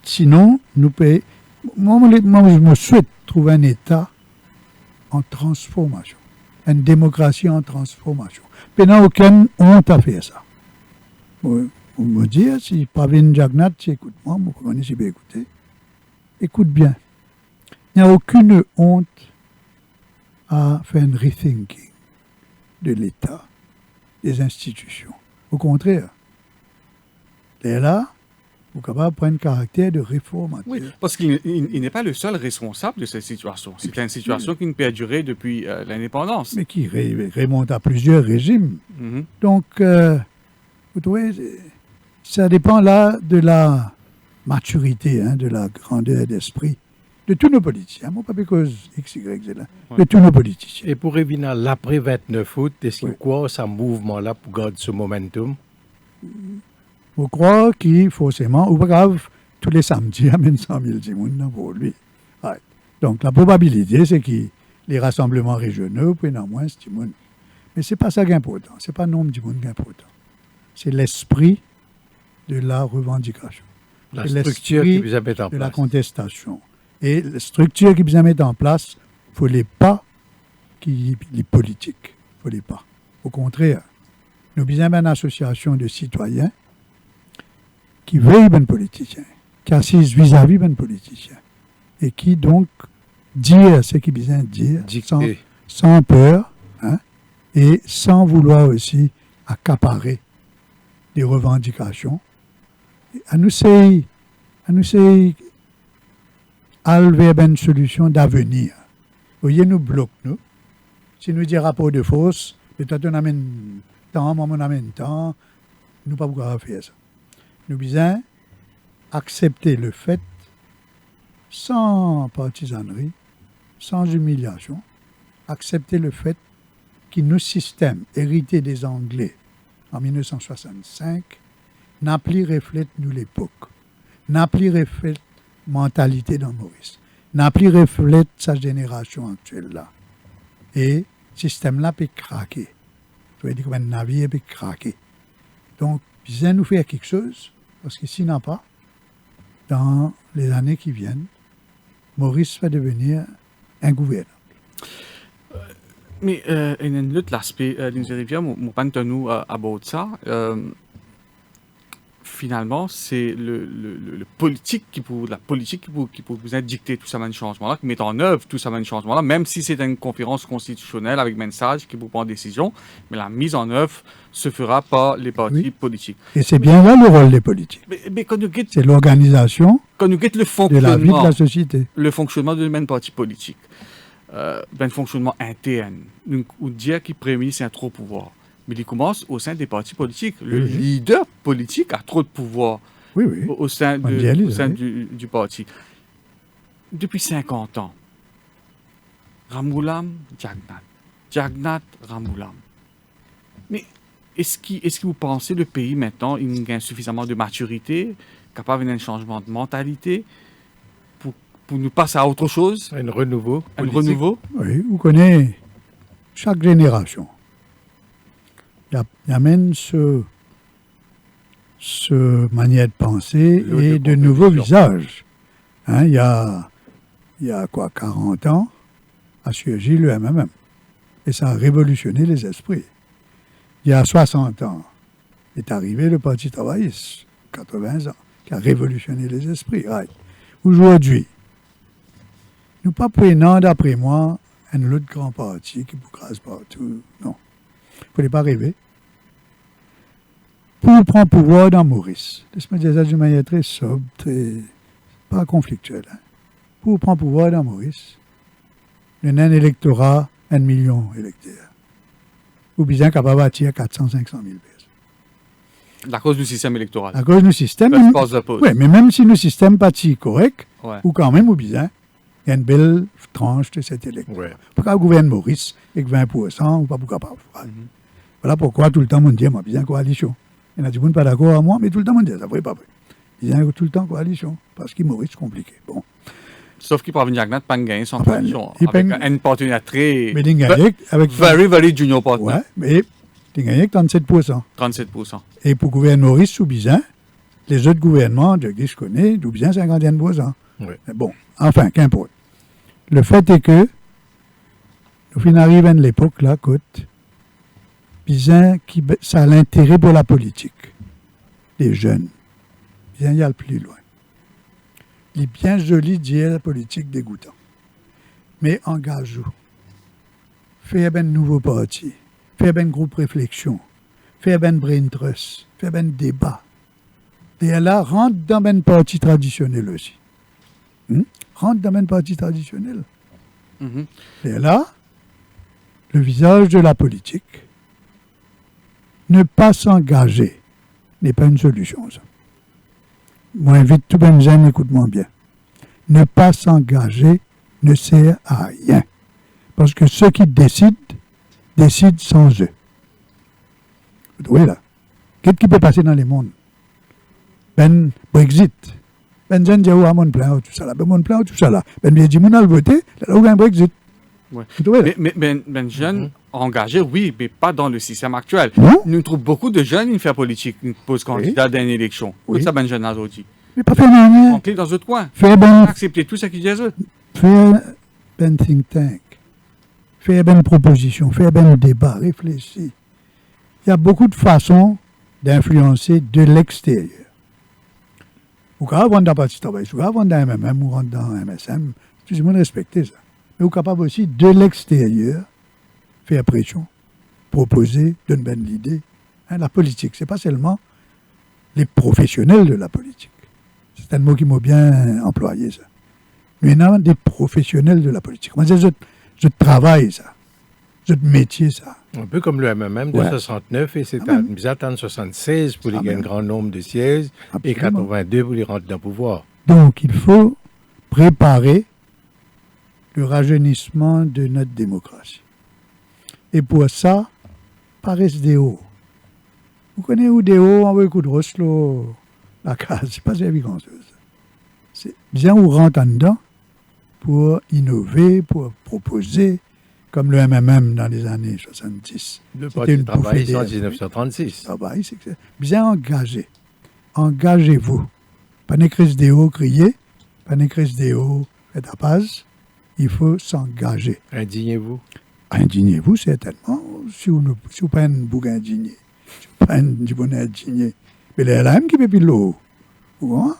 Sinon, nous pouvons. Moi, je me souhaite trouver un État en transformation. Une démocratie en transformation. Mais n'a aucune honte à faire ça. Vous me dites, si Pravin Jagnat, tu écoutes moi, vous connaissez si bien écouter. Écoute bien. Il n'y a aucune honte à faire un rethinking de l'État, des institutions. Au contraire, et là, vous êtes capable de prendre un caractère de réformateur. Oui, parce qu'il n'est pas le seul responsable de cette situation. C'est une situation qui ne peut durer depuis l'indépendance. Mais qui remonte à plusieurs régimes. Mhm. Donc, vous trouvez, ça dépend là de la maturité, de la grandeur d'esprit de tous nos politiciens. Moi, pas cause X, Y, Z, là, de tous nos politiciens. Et pour revenir à l'après 29 août, est-ce que Oui. vous croyez ce mouvement-là pour garder ce momentum? Je crois qu'il forcément, ou pas grave, tous les samedis, amène 100 000 personnes pour lui. Ouais. Donc, la probabilité, c'est que les rassemblements régionaux prennent en moins 10 monde. Mais ce n'est pas ça qui est important. Ce n'est pas le nombre de monde qui est important. C'est l'esprit de la revendication. La C'est structure l'esprit qui vous a mis en de la place. contestation. Et la structure qui besoin mettre en place, il ne faut les pas les politiques. Il ne faut les pas. Au contraire, nous besoin une association de citoyens qui veillent ben politicien, qui assise vis-à-vis ben politicien, et qui donc dire ce qu'il besoin dire Dicté. sans peur, et sans vouloir aussi accaparer des revendications. À nous c'est vers une solution d'avenir. Vous voyez, nous bloquons, nous. Si nous disons rapport de force, peut-être on amène temps, moi on amène temps, nous ne pouvons pas faire ça. Nous devons accepter le fait, sans partisanerie, sans humiliation, accepter le fait que nos systèmes hérités des Anglais en 1965 n'a plus reflète nous l'époque, n'a plus reflète mentalité dans Maurice, n'a plus reflète sa génération actuelle là. Et ce système-là peut craquer. Je veux dire comme un navire peut craquer. Donc, bien nous faire quelque chose, parce que s'il n'a pas, dans les années qui viennent, Maurice va devenir ingouvernable. Mais il y a un autre aspect d'une rivière, mon pas nous à bord de ça. Finalement, c'est le politique la politique qui peut vous dicter tout ça un changement-là, qui met en œuvre tout ça un changement-là, même si c'est une conférence constitutionnelle avec message qui vous prend décision, mais la mise en œuvre se fera par les partis politiques. Et c'est bien là le rôle des politiques. Mais quand nous guette C'est l'organisation le de la vie de fonctionnement, la société. le fonctionnement de même parti politique, un fonctionnement interne, ou dire qui prémisse un trop pouvoir. Mais il commence au sein des partis politiques. Le leader politique a trop de pouvoir Oui, oui. au sein, On dialise, au sein oui. du parti. Depuis 50 ans, Ramgoolam, Jagnat. Jagnat, Ramgoolam. Mais est-ce que vous pensez le pays maintenant, il gagne suffisamment de maturité, capable d'un changement de mentalité pour nous passer à autre chose, Un renouveau. un politique. renouveau? Oui, vous connaissez chaque génération. Il y a même ce manière de penser L'eau et de de nouveaux compétition. visages. Il y a quoi, 40 ans, a surgi le MMM. Et ça a révolutionné les esprits. Il y a 60 ans, est arrivé le Parti travailliste, 80 ans, qui a révolutionné les esprits. Right. Aujourd'hui, nous pas prenons, d'après moi, un autre grand parti qui vous crase partout. Non. Il ne faut pas rêver. Pour prendre pouvoir dans Maurice, laisse-moi dire ça d'une manière très sobre, très pas conflictuelle. Hein. Pour prendre pouvoir dans Maurice, il y a un électorat, 1 million d'électeurs. Ou bien capable de bâtir 400, 500 000 personnes. À cause du système électoral. À cause du système. Oui, mais même si le système n'est pas si correct, ouais. ou quand même, ou bien, il y a une belle tranche de cet électorat. Ouais. Pourquoi gouverner Maurice avec 20%, ou pas pour capable. Voilà pourquoi tout le temps, on dit, moi, bien coalition. Il y en a du monde pas d'accord à moi, mais tout le temps, on dit, ça ne pas vrai. Ils ont tout le temps coalition, parce qu'il Maurice compliqué. Bon. Sauf qu'il peut venir avec pas gagner sans coalition. il Avec peut- un partenaire très... Mais il gagne avec... Very, very junior partner. Ouais, mais il gagne avec 37%. 37%. Et pour gouverner Maurice sous Bizin, les autres gouvernements, de qui je connais, d'où bien 51%. Oui. Mais bon, enfin, qu'importe. Le fait est que, nous arrivons à l'époque, là, côte, Bizin, ça a l'intérêt pour la politique. Les jeunes. Bizin, il y a le plus loin. Il est bien joli de dire la politique dégoûtant. Mais engage-vous. Fais un nouveau parti. Fais un groupe réflexion. Fais un brain trust. Fais un débat. Et là, rentre dans un parti traditionnel aussi. Rentre dans un parti traditionnel. Mhm. Et là, le visage de la politique, ne pas s'engager n'est pas une solution, ça. Moi, invite tout le monde, écoute-moi bien. Ne pas s'engager ne sert à rien. Parce que ceux qui décident sans eux. Vous trouvez là? Qu'est-ce qui peut passer dans les mondes? Ben, Brexit. Ben, jeune, j'ai mon plan, tout ça là. Ben, mon plan, tout ça là. Ben, j'ai dit, mon a voté, là, où un Brexit. Ouais. Vous trouvez là? Mais ben jeunes engagés, oui, mais pas dans le système actuel. Non? Nous trouvons beaucoup de jeunes qui font politique, qui posent candidat dans une élection. Oui. Tout ça, ben jeunes aujourd'hui. Mais pas faire rien. On clique dans d'autres coins. Fais ben, Accepter tout ce qu'ils disent eux. fais ben think tank. Fais ben proposition. Fais ben débat. Réfléchis. Il y a beaucoup de façons d'influencer de l'extérieur. Vous pouvez avoir dans le parti travail, vous pouvez avoir dans MMM ou dans MSM, tout le monde respecter ça. Mais vous êtes capable aussi de l'extérieur faire pression, proposer, donner une bonne idée. Hein, la politique, ce n'est pas seulement les professionnels de la politique. C'est un mot qui m'a bien employé, ça. Mais non, des professionnels de la politique. Moi, je travaille, ça. Je métier, ça. Un peu comme le MMM de Ouais. 69 et c'est Ah, même. mis à attendre 76 pour les Ah, gagner un même. grand nombre de sièges et Absolument. 82 pour les rentrer dans le pouvoir. Donc, il faut préparer le rajeunissement de notre démocratie. Et pour ça, par SDO. Vous connaissez UDO, on veut coup de Roslo, la case, c'est pas évident. C'est bien où rentre en dedans pour innover, pour proposer, comme le MMM dans les années 70. Le C'était Parti une du travail, c'est en bouffée d'air. 1936. Travail, c'est que c'est bien engagé. Engagez-vous. Pas une crise d'EO crier, pas une crise d'EO faites à paz. Il faut s'engager. Indignez-vous. Indignez-vous certainement. Si vous n'avez pas un bouc indigné, si vous pas un bon indigné, mais les LM qui peut plus l'eau. Vous voyez?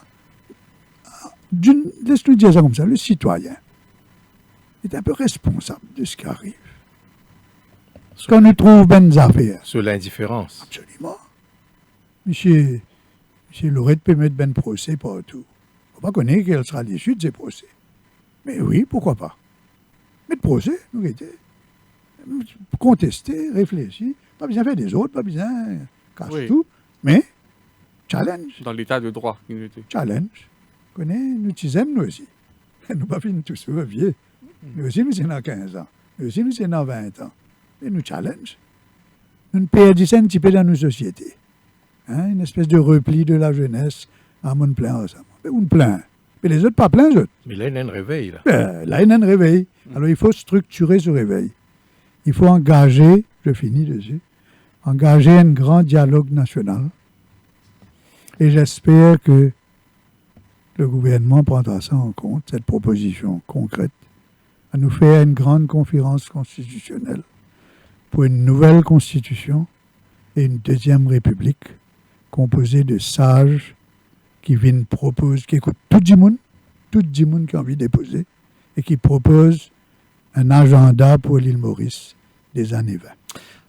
Laisse-nous dire ça comme ça. Le citoyen est un peu responsable de ce qui arrive. Quand nous trouvons bonnes affaires, Sur l'indifférence. absolument. Monsieur Lorette peut mettre ben procès partout. Il ne faut pas connaître quelle sera l'issue de ces procès. Mais oui, pourquoi pas. Mettre procès, nous étions. Contester, réfléchir. Pas besoin de faire des autres, pas besoin de casser Oui. tout. Mais, challenge, Dans l'état de droit. challenge. Connais, nous tisons nous aussi. Nous pas finir tous vieux. Nous aussi, nous sommes dans 15 ans. Nous aussi, nous sommes dans 20 ans. Et nous challenge. Nous perdons un petit peu dans nos sociétés. Hein, une espèce de repli de la jeunesse. Ah, mon plein ensemble. Mais on plein. Mais les autres, pas plein, les autres. Mais là, il y a un réveil. Là. Là, il y a un réveil. Alors, il faut structurer ce réveil. Il faut engager, je finis dessus, engager un grand dialogue national. Et j'espère que le gouvernement prendra ça en compte, cette proposition concrète, à nous faire une grande conférence constitutionnelle pour une nouvelle constitution et une deuxième république composée de sages qui viennent proposer, qui écoutent tout le monde qui a envie de déposer et qui proposent un agenda pour l'île Maurice des années 20.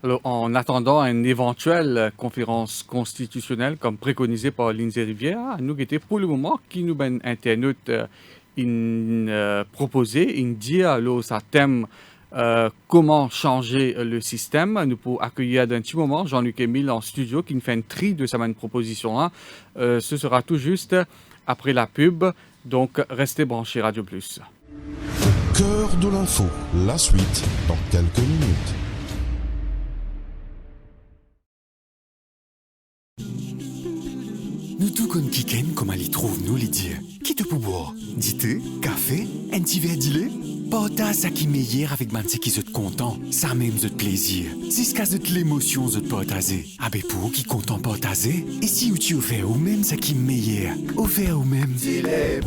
Alors, en attendant une éventuelle conférence constitutionnelle comme préconisée par Lindsay Rivière, nous était pour le moment qui nous ben internaute proposer, dire sa thème comment changer le système. Nous pouvons accueillir d'un petit moment Jean-Luc Émile en studio qui nous fait une tri de sa proposition. Ce sera tout juste après la pub, donc restez branchés Radio Plus. Cœur de l'info, la suite dans quelques minutes. Nous tout comme Kiken, comme elle y trouve nous les dire. Qui te pour boire? Du thé, café, un petit verre d'ilé? Partage ça qui meilleur avec manse qui sont content, ça même de plaisir. C'est ce cas de l'émotion de partager. Abe pour qui content partager? Et si tu offert ou même ça qui meilleur, offert ou même. Dis-les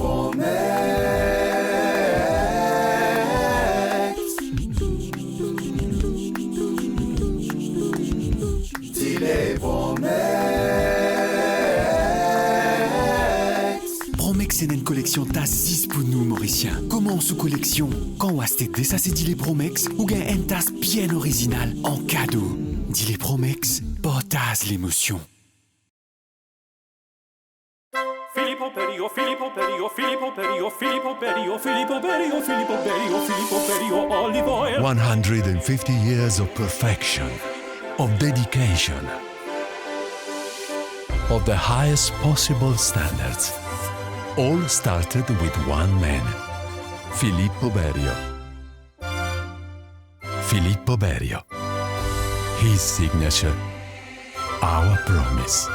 c'est une collection tasse 6 pour nous, Mauriciens. Comment sous collection? Quand on a acheté ça, c'est dit les Promex, ou gain une tasse bien originale en cadeau. Dit les Promex, partage l'émotion. Filippo Berio, Filippo Berio, Filippo Berio, Filippo Berio, Filippo Berio, Filippo Berio, Filippo Berio, olive oil. 150 years of perfection, of dedication, of the highest possible standards. All started with one man, Filippo Berio. Filippo Berio. His signature, our promise.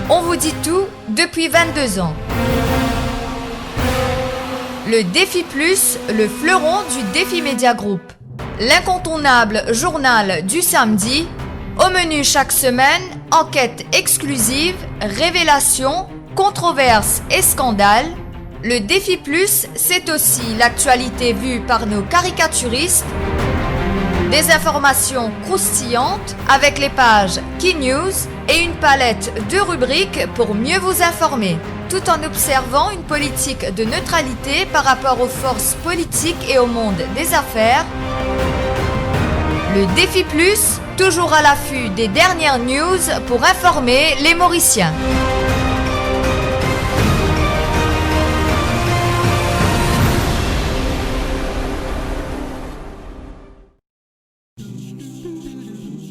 On vous dit tout depuis 22 ans. Le Défi Plus, le fleuron du Défi Média Group. L'incontournable journal du samedi, au menu chaque semaine, enquêtes exclusives, révélations, controverses et scandales. Le Défi Plus, c'est aussi l'actualité vue par nos caricaturistes, des informations croustillantes avec les pages Key News et une palette de rubriques pour mieux vous informer, tout en observant une politique de neutralité par rapport aux forces politiques et au monde des affaires. Le Défi Plus, toujours à l'affût des dernières news pour informer les Mauriciens.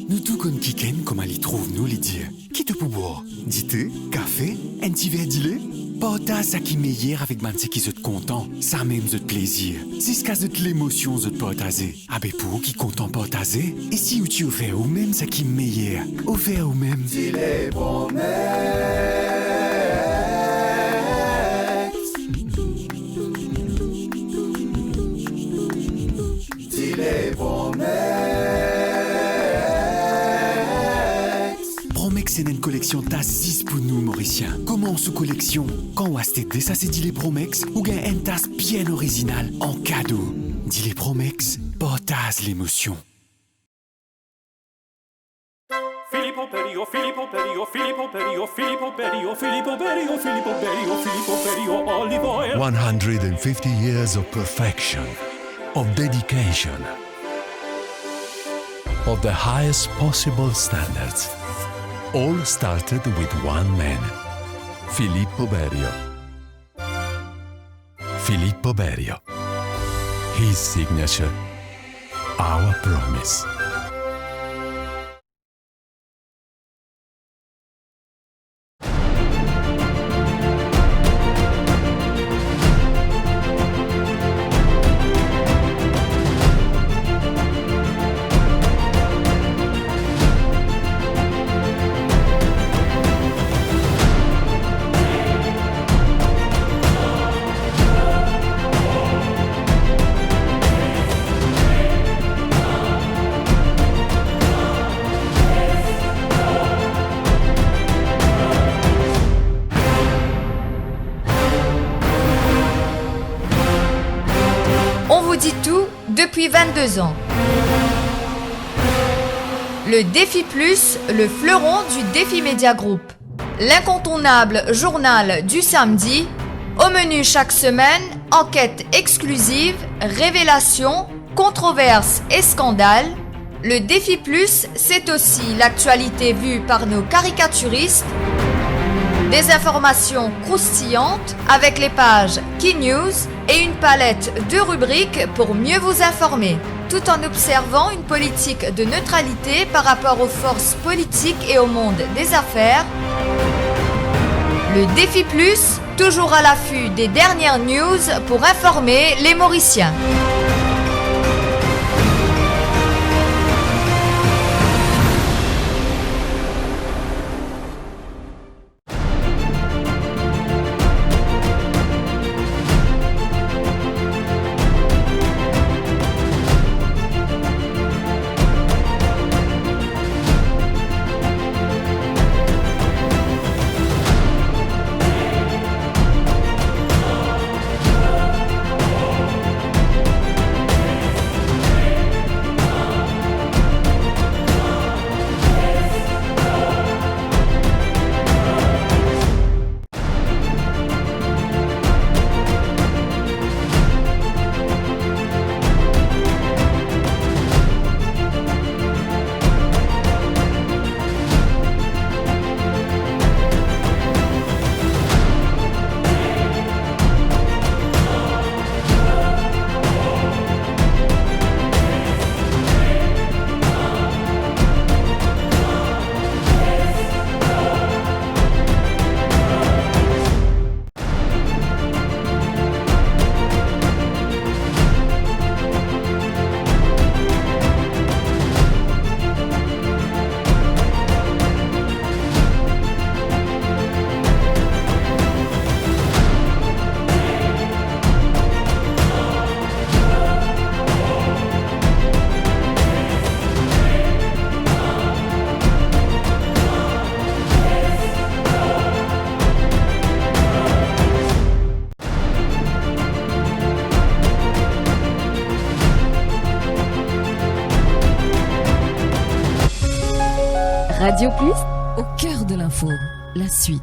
Nous tout comme Kiken, comme elle y trouve nous les dire. Qui te pour boire? Du thé, café, un petit verre d'ilé? Partage ça qui meilleur avec manse qui sont content, ça même de plaisir. C'est ce cas de l'émotion de partager. Abe pour qui content partager? Et si tu offert ou même ça qui meilleur, offert ou même. Dis-les c'est une collection tasse 6 pour nous, Mauriciens. Comment sous collection? Quand on a acheté ça, c'est dit les Promex, ou gain une tasse bien originale en cadeau. Dit les Promex, partage l'émotion. Filippo Berio, Filippo Berio, Filippo Berio, Filippo Berio, Filippo Berio, Filippo Berio, Filippo Berio, olive oil. 150 years of perfection, of dedication, of the highest possible standards. All started with one man, Filippo Berio. Filippo Berio. His signature, our promise. depuis 22 ans. Le Défi Plus, le fleuron du Défi Média Group. L'incontournable journal du samedi. Au menu chaque semaine, enquêtes exclusives, révélations, controverses et scandales. Le Défi Plus, c'est aussi l'actualité vue par nos caricaturistes. Des informations croustillantes avec les pages Key News et une palette de rubriques pour mieux vous informer, tout en observant une politique de neutralité par rapport aux forces politiques et au monde des affaires. Le Défi Plus, toujours à l'affût des dernières news pour informer les Mauriciens. Radio Plus, au cœur de l'info, la suite.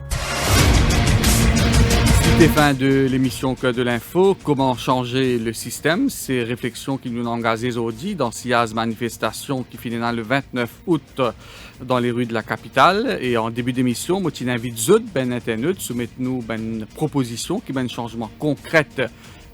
C'était fin de l'émission Cœur de l'info. Comment changer le système? Ces réflexions qui nous ont engagés aujourd'hui dans SIAZ manifestation qui finira le 29 août dans les rues de la capitale. Et en début d'émission, moi, je t'invite Zud, ben internet, soumettre-nous une proposition qui mène un changement concret que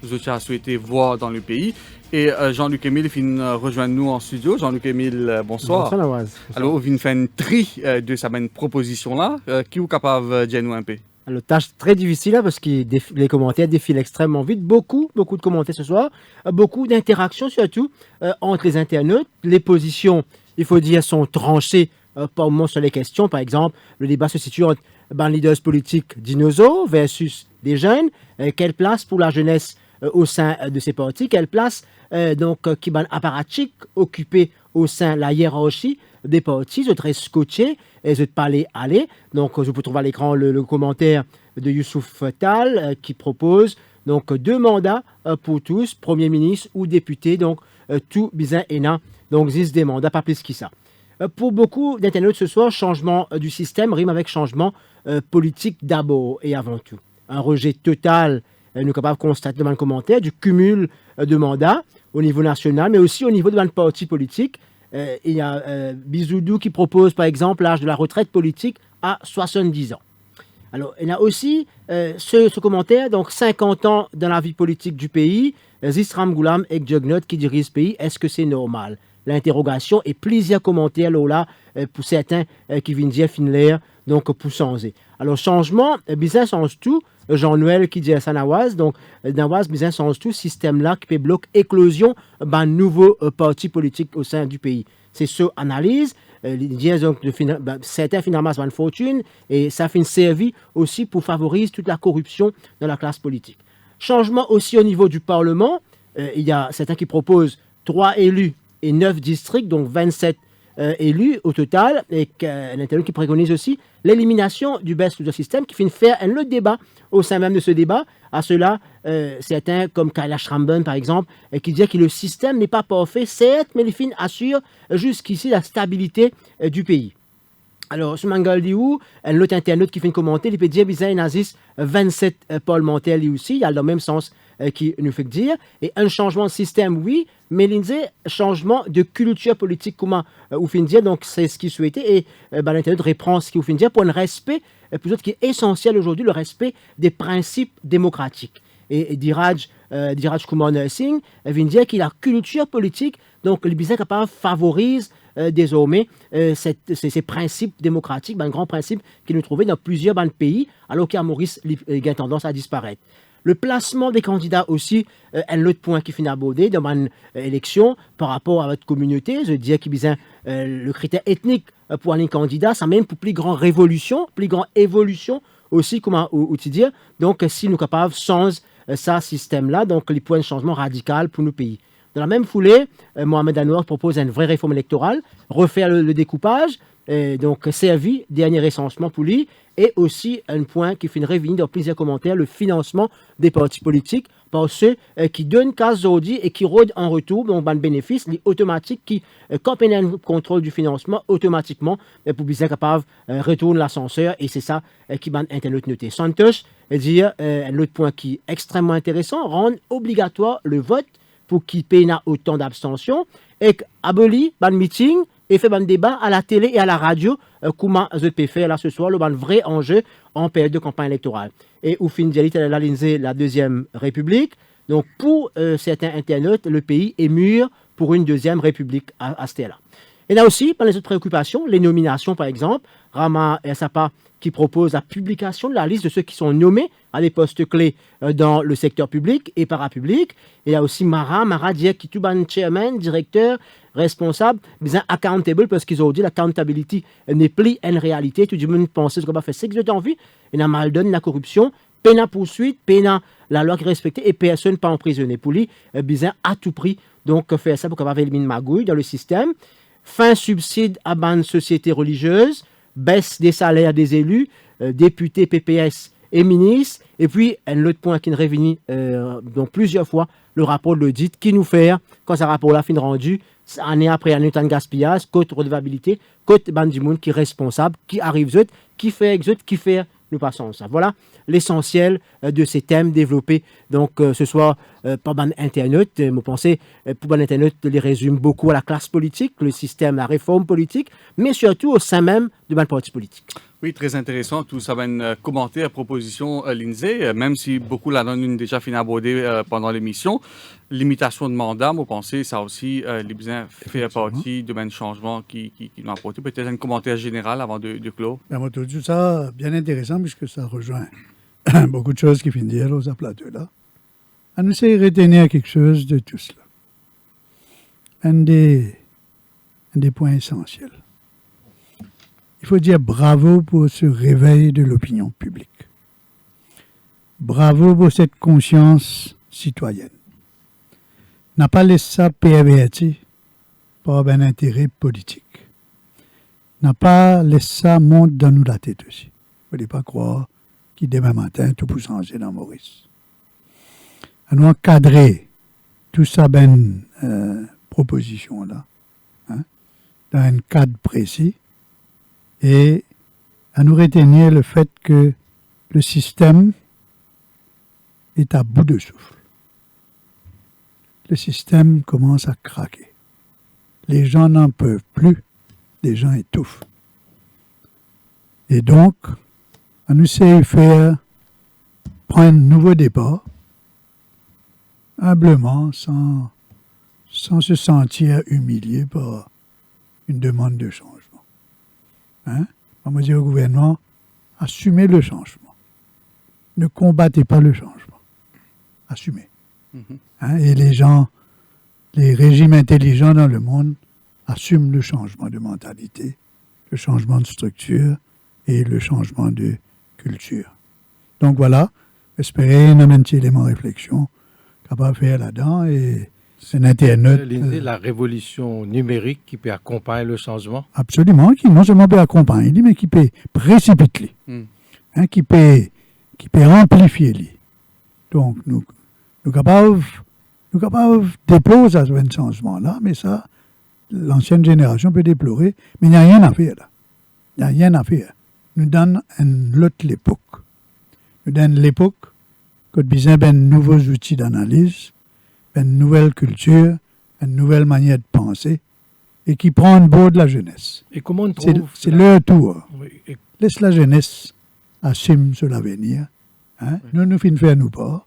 je souhaité voir dans le pays. Et Jean-Luc Émile vient rejoindre nous en studio. Jean-Luc Émile, bonsoir. Bonsoir, Nawaz. Alors, on vient faire une tri de sa proposition-là. Qui est capable de dire nous un peu? Alors, tâche très difficile là, parce que les commentaires défilent extrêmement vite. Beaucoup de commentaires ce soir. Beaucoup d'interactions surtout entre les internautes. Les positions, il faut dire, sont tranchées par moment sur les questions. Par exemple, le débat se situe entre leaders politiques dinosaures versus des jeunes. Quelle place pour la jeunesse au sein de ces partis? Quelle place qui ban apparatchik occupé au sein de la hiérarchie des partis? Je très scotché et je parler aller. Donc je peux trouver à l'écran le commentaire de Youssouf Tal qui propose donc 2 mandats pour tous, Premier ministre ou député, donc tout bizarre et nan. Donc 10 des mandats, pas plus que ça. Pour beaucoup d'internautes ce soir, changement du système rime avec changement politique d'abord et avant tout. Un rejet total, nous sommes capables de constater dans le commentaire, du cumul de mandats au niveau national, mais aussi au niveau de parti politique. Il y a Bizoudou qui propose par exemple l'âge de la retraite politique à 70 ans. Alors, il y a aussi ce commentaire, donc 50 ans dans la vie politique du pays, Zisram Goulam et Djognot qui dirige ce pays, est-ce que c'est normal? L'interrogation et plusieurs commentaires là pour certains qui viennent dire Finlair, donc pour changer. Alors, changement, bizarre change tout. Jean-Noël qui dit à Nawaz, donc Nawaz, bizarre change tout, système là qui peut bloquer éclosion d'un nouveau parti politique au sein du pays. C'est ce analyse. Certains finalement c'est une fortune et ça fait une servie aussi pour favoriser toute la corruption dans la classe politique. Changement aussi au niveau du Parlement. Il y a certains qui proposent 3 élus et 9 districts, donc 27 élus au total, et un internaute qui préconise aussi l'élimination du best loser system, qui finit faire un autre débat au sein même de ce débat. À cela, certains comme Kailash Ramban par exemple, qui disaient que le système n'est pas parfait, certes, mais les fins assurent jusqu'ici la stabilité du pays. Alors, ce mangal dit où, l'autre internaute qui fait commenter, il peut dire, bizarre, nazis, 27 parlementaires, lui aussi, il y a le même sens qui nous fait dire. Et un changement de système, oui, mais l'insé, changement de culture politique, comment vous finit dire, donc c'est ce qu'il souhaitait. Et l'internaute reprend ce qu'il vous finit dire pour un respect, plus autre qui est essentiel aujourd'hui, le respect des principes démocratiques. Et Diraj Kumar Singh vient dire que la culture politique, donc le bizarre capable favorise désormais ces principes démocratiques, un grand principe qui nous trouvait dans plusieurs pays, alors qu'à Maurice, il a tendance à disparaître. Le placement des candidats aussi, un autre point qui finit abordé dans une élection par rapport à votre communauté. Je disais qu'il y a le critère ethnique pour un candidat, ça même pour plus grande révolution, plus grande évolution aussi, comment tu dire. Donc, si nous sommes capables, sans ce système-là, donc les points de changement radical pour nos pays. Dans la même foulée, Mohamed Anwar propose une vraie réforme électorale, refaire le découpage, donc servi, dernier recensement pour lui, et aussi un point qui finit revenir dans plusieurs commentaires, le financement des partis politiques par ceux qui donnent casse aujourd'hui et qui rôdent en retour, donc un bénéfice automatique qui, quand on a un contrôle du financement, automatiquement, pour bien capable retourne l'ascenseur, et c'est ça qui va internet noté. Santosh dit un autre point qui est extrêmement intéressant, rendre obligatoire le vote pour qui paye autant d'abstention, et abolir le meeting et fait un débat à la télé et à la radio, comment je peux faire là ce soir, le vrai enjeu en période de campagne électorale. Et au fin de la Deuxième République, donc pour certains internautes, le pays est mûr pour une Deuxième République à ce là. Et là aussi, par les autres préoccupations, les nominations par exemple, Rama et Sapa qui propose la publication de la liste de ceux qui sont nommés à des postes clés dans le secteur public et parapublic. Et il y a aussi Mara Diek, qui est un chairman, directeur, responsable, bien accountable, parce qu'ils ont dit l'accountability n'est plus une réalité. Tout le monde pense que ce qu'on va faire, c'est que vous avez envie. Il y a mal donné la corruption, peine à poursuite, peine à la loi qui est respectée et personne pas emprisonné. Pour lui, bien à tout prix, donc faire ça pour qu'on va éliminer magouille dans le système. Fin subside à une société religieuse, baisse des salaires des élus, députés, PPS et ministres. Et puis, un autre point qui nous réunit donc plusieurs fois, le rapport de l'audit qui nous fait, quand ce rapport-là fin rendu, année après année, temps de gaspillage, côté redevabilité, côté bandimoun qui est responsable, qui arrive, qui fait, qui fait, nous passons ça. Voilà l'essentiel de ces thèmes développés. Donc, ce soir, par Internet, je pensais, pour Internet, les résume beaucoup à la classe politique, le système, la réforme politique, mais surtout au sein même du parti politique. Oui, très intéressant. Tout ça va être commenté à proposition l'INSEE, même si beaucoup la donne déjà fini abordé pendant l'émission. Limitation de mandat, vous pensez, ça aussi, les besoins fait partie de même changement qui l'ont apporté. Peut-être un commentaire général avant de clore. Moi, tout ça, bien intéressant, puisque ça rejoint beaucoup de choses qui finissent dire aux plateaux là. On essaie de retenir quelque chose de tout cela. Un des points essentiels. Il faut dire bravo pour ce réveil de l'opinion publique. Bravo pour cette conscience citoyenne. N'a pas laissé ça pervertir par un intérêt politique. N'a pas laissé ça monter dans nous la tête aussi. Il ne faut pas croire qu'il demain matin tout peut changer dans Maurice. On a encadré tout ça proposition là, dans un cadre précis. Et à nous retenir le fait que le système est à bout de souffle. Le système commence à craquer. Les gens n'en peuvent plus, les gens étouffent. Et donc, on essaie de faire prendre un nouveau départ, humblement, sans se sentir humilié par une demande de changement. On va dire au gouvernement, assumez le changement. Ne combattez pas le changement. Assumez. Et les gens, les régimes intelligents dans le monde assument le changement de mentalité, le changement de structure et le changement de culture. Donc voilà, espérez un petit élément de réflexion capable de faire là-dedans et C'est Internet. Lindsay, la révolution numérique qui peut accompagner le changement. Absolument, qui non seulement peut accompagner, mais qui peut précipiter, qui peut amplifier. Donc, nous capables de déplorer ce changement-là, mais ça, l'ancienne génération peut déplorer, mais il n'y a rien à faire là. Il n'y a rien à faire. Nous donne une autre époque. Nous donne l'époque que besoin de nouveaux outils d'analyse, une nouvelle culture, une nouvelle manière de penser, et qui prend en bord de la jeunesse. Et comment on trouve... C'est leur tour. Oui, Laisse la jeunesse assumer sur l'avenir. Hein? Oui. Nous finissons faire nous pas.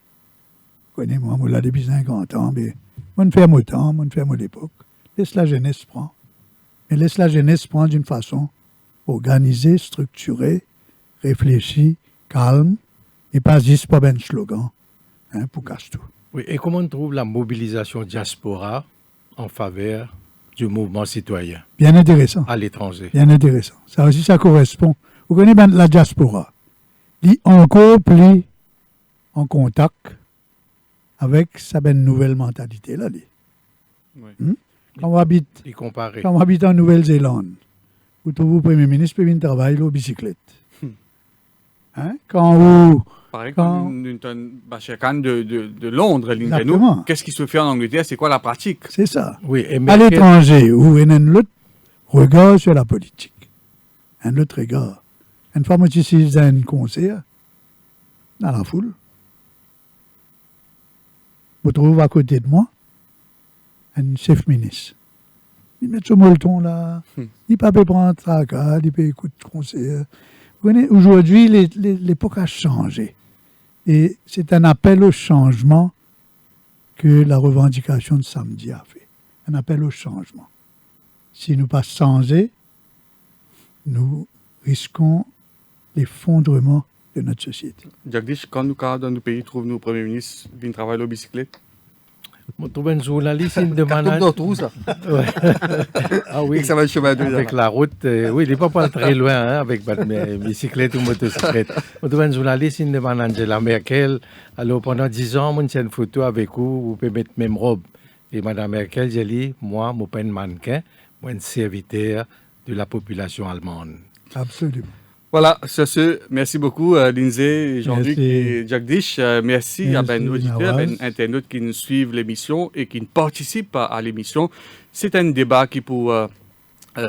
Connais-moi, moi là depuis 50 ans, mais on fait mon temps, on fait mon époque. Laisse la jeunesse prendre. Mais laisse la jeunesse prendre d'une façon organisée, structurée, réfléchie, calme, et pas juste pas ben slogan pour casse tout. Oui, et comment on trouve la mobilisation diaspora en faveur du mouvement citoyen? Bien intéressant. À l'étranger. Bien intéressant. Ça aussi, ça correspond. Vous connaissez bien la diaspora. Il est encore plus en contact avec sa nouvelle mentalité là. Oui. Quand on habite en Nouvelle-Zélande, vous trouvez le Premier ministre peut venir travailler au bicyclette. Quand vous... Par exemple, de Londres, qu'est-ce qui se fait en Angleterre? C'est quoi la pratique? C'est ça. Oui, à l'étranger, où il y a un autre regard sur la politique. Un autre regard. Une fois, moi, je suis dans un concert, dans la foule. Vous trouvez à côté de moi un chef ministre. Il met ce molleton là. Il peut pas prendre tracas, il peut écouter le concert. Aujourd'hui, l'époque a changé. Et c'est un appel au changement que la revendication de samedi a fait. Un appel au changement. Si nous pas changer, nous risquons l'effondrement de notre société. Jagdish, quand nous, dans nos pays, trouvons nos premiers ministres qui travaillent à bicyclette? Je trouve un journaliste qui me demande... Ah oui, ça va le chemin de avec la route. Oui, il n'est pas très loin avec mes bicyclettes ou motocyclettes. Je trouve un journaliste qui me demande Angela Merkel. Alors pendant 10 ans, je une photo avec vous pouvez mettre même robe. Et Mme Merkel, j'ai dit, moi, je ne suis pas un mannequin, je suis un serviteur de la population allemande. Absolument. Voilà, sur ce, merci beaucoup Lindsay, Jean-Luc et Jagdish. Merci à nos auditeurs, à internautes qui nous suivent l'émission et qui participent à l'émission. C'est un débat qui peut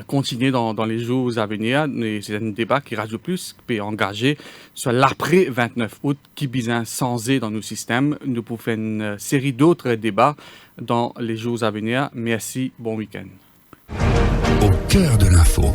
continuer dans les jours à venir. C'est un débat qui Radio Plus peut engager sur l'après 29 août qui besoin changer dans nos systèmes. Nous pouvons faire une série d'autres débats dans les jours à venir. Merci, bon week-end. Au cœur de l'info.